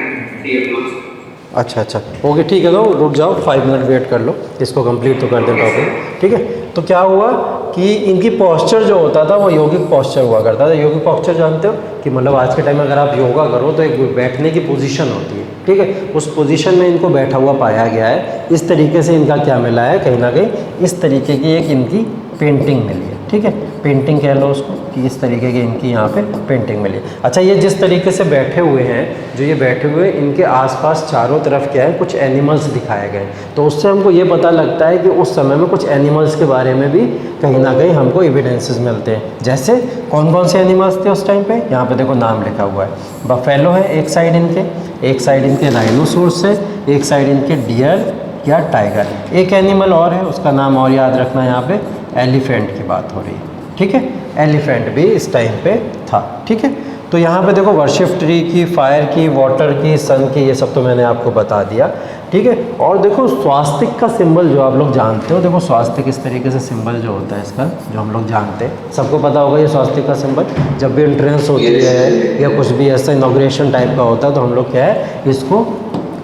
अच्छा ओके, ठीक है, तो रुक जाओ, 5 मिनट वेट कर लो, इसको कंप्लीट तो कर दें टॉपिक, ठीक है। तो क्या हुआ कि इनकी पोस्चर जो होता था वो योगिक पोस्चर हुआ करता था। योगिक पोस्चर जानते हो कि मतलब आज के टाइम में अगर आप योगा करो तो एक बैठने की पोजीशन होती है, ठीक है। उस पोजीशन में इनको बैठा हुआ पाया गया है। इस तरीके से इनका क्या मिला है, कहीं ना कहीं इस तरीके की एक इनकी पेंटिंग मिली है, ठीक है। पेंटिंग कह लो उसको, कि इस तरीके की इनकी यहाँ पे पेंटिंग मिली। अच्छा, ये जिस तरीके से बैठे हुए हैं, जो ये बैठे हुए हैं, इनके आसपास चारों तरफ क्या है, कुछ एनिमल्स दिखाए गए। तो उससे हमको ये पता लगता है कि उस समय में कुछ एनिमल्स के बारे में भी कहीं ना कहीं हमको एविडेंसेस मिलते हैं। जैसे कौन से एनिमल्स थे उस टाइम पे, यहाँ पे देखो नाम लिखा हुआ है। बफेलो है एक साइड इनके राइनोसोर्स है, एक साइड इनके डियर या टाइगर। एक एनिमल और है, उसका नाम और याद रखना, यहाँ पे एलिफेंट की बात हो रही है, ठीक है। एलिफेंट भी इस टाइम पे था, ठीक है। तो यहाँ पे देखो वर्शिप ट्री की, फायर की, वाटर की, सन की, ये सब तो मैंने आपको बता दिया, ठीक है। और देखो स्वास्तिक का सिंबल जो आप लोग जानते हो, देखो स्वास्तिक इस तरीके से सिंबल जो होता है इसका, जो हम लोग जानते हैं, सबको पता होगा ये स्वास्तिक का सिंबल। जब भी एंट्रेंस होती है या कुछ भी ऐसा इनॉग्रेशन टाइप का होता है, तो हम लोग क्या है, इसको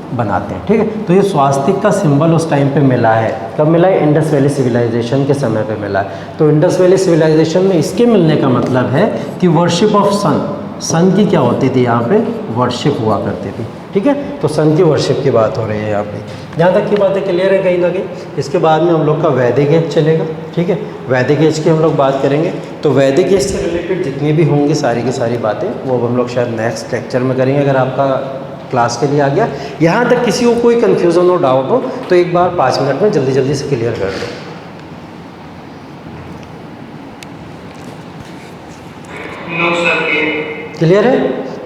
बनाते हैं, ठीक है। तो ये स्वास्तिक का सिंबल उस टाइम पे मिला है। कब मिला है, इंडस वैली सिविलाइजेशन के समय पे मिला है। तो इंडस वैली सिविलाइजेशन में इसके मिलने का मतलब है कि वर्शिप ऑफ सन की क्या होती थी, यहाँ पे वर्शिप हुआ करती थी, ठीक है। तो सन की वर्शिप की बात हो रही है यहाँ पे। जहाँ तक की बातें क्लियर है कहीं ना कहीं। इसके बाद में हम लोग का वैदिक एज चलेगा, ठीक है। वैदिक एज की हम लोग बात करेंगे। तो वैदिक एज से रिलेटेड जितनी भी होंगी सारी की सारी बातें, वो हम लोग शायद नेक्स्ट लेक्चर में करेंगे, अगर आपका क्लास के लिए आ गया। यहाँ तक किसी को कोई कन्फ्यूज़न हो, डाउट हो, तो एक बार 5 मिनट में जल्दी से क्लियर कर दो। नो सर के क्लियर है?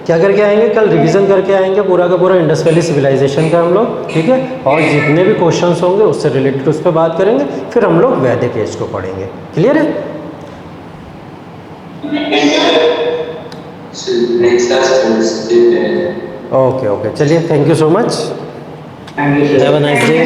क्या करके आएंगे? कल रिवीजन करके आएंगे पूरा का पूरा इंडस वैली सिविलाइजेशन का हम लोग, ठीक है। और जितने भी क्वेश्चंस होंगे उससे रिलेटेड उस पर बात करेंगे, फिर हम लोग वैदिक एज को पढ़ेंगे। क्लियर है? ओके ओके, चलिए, thank you so much, thank you have a nice day.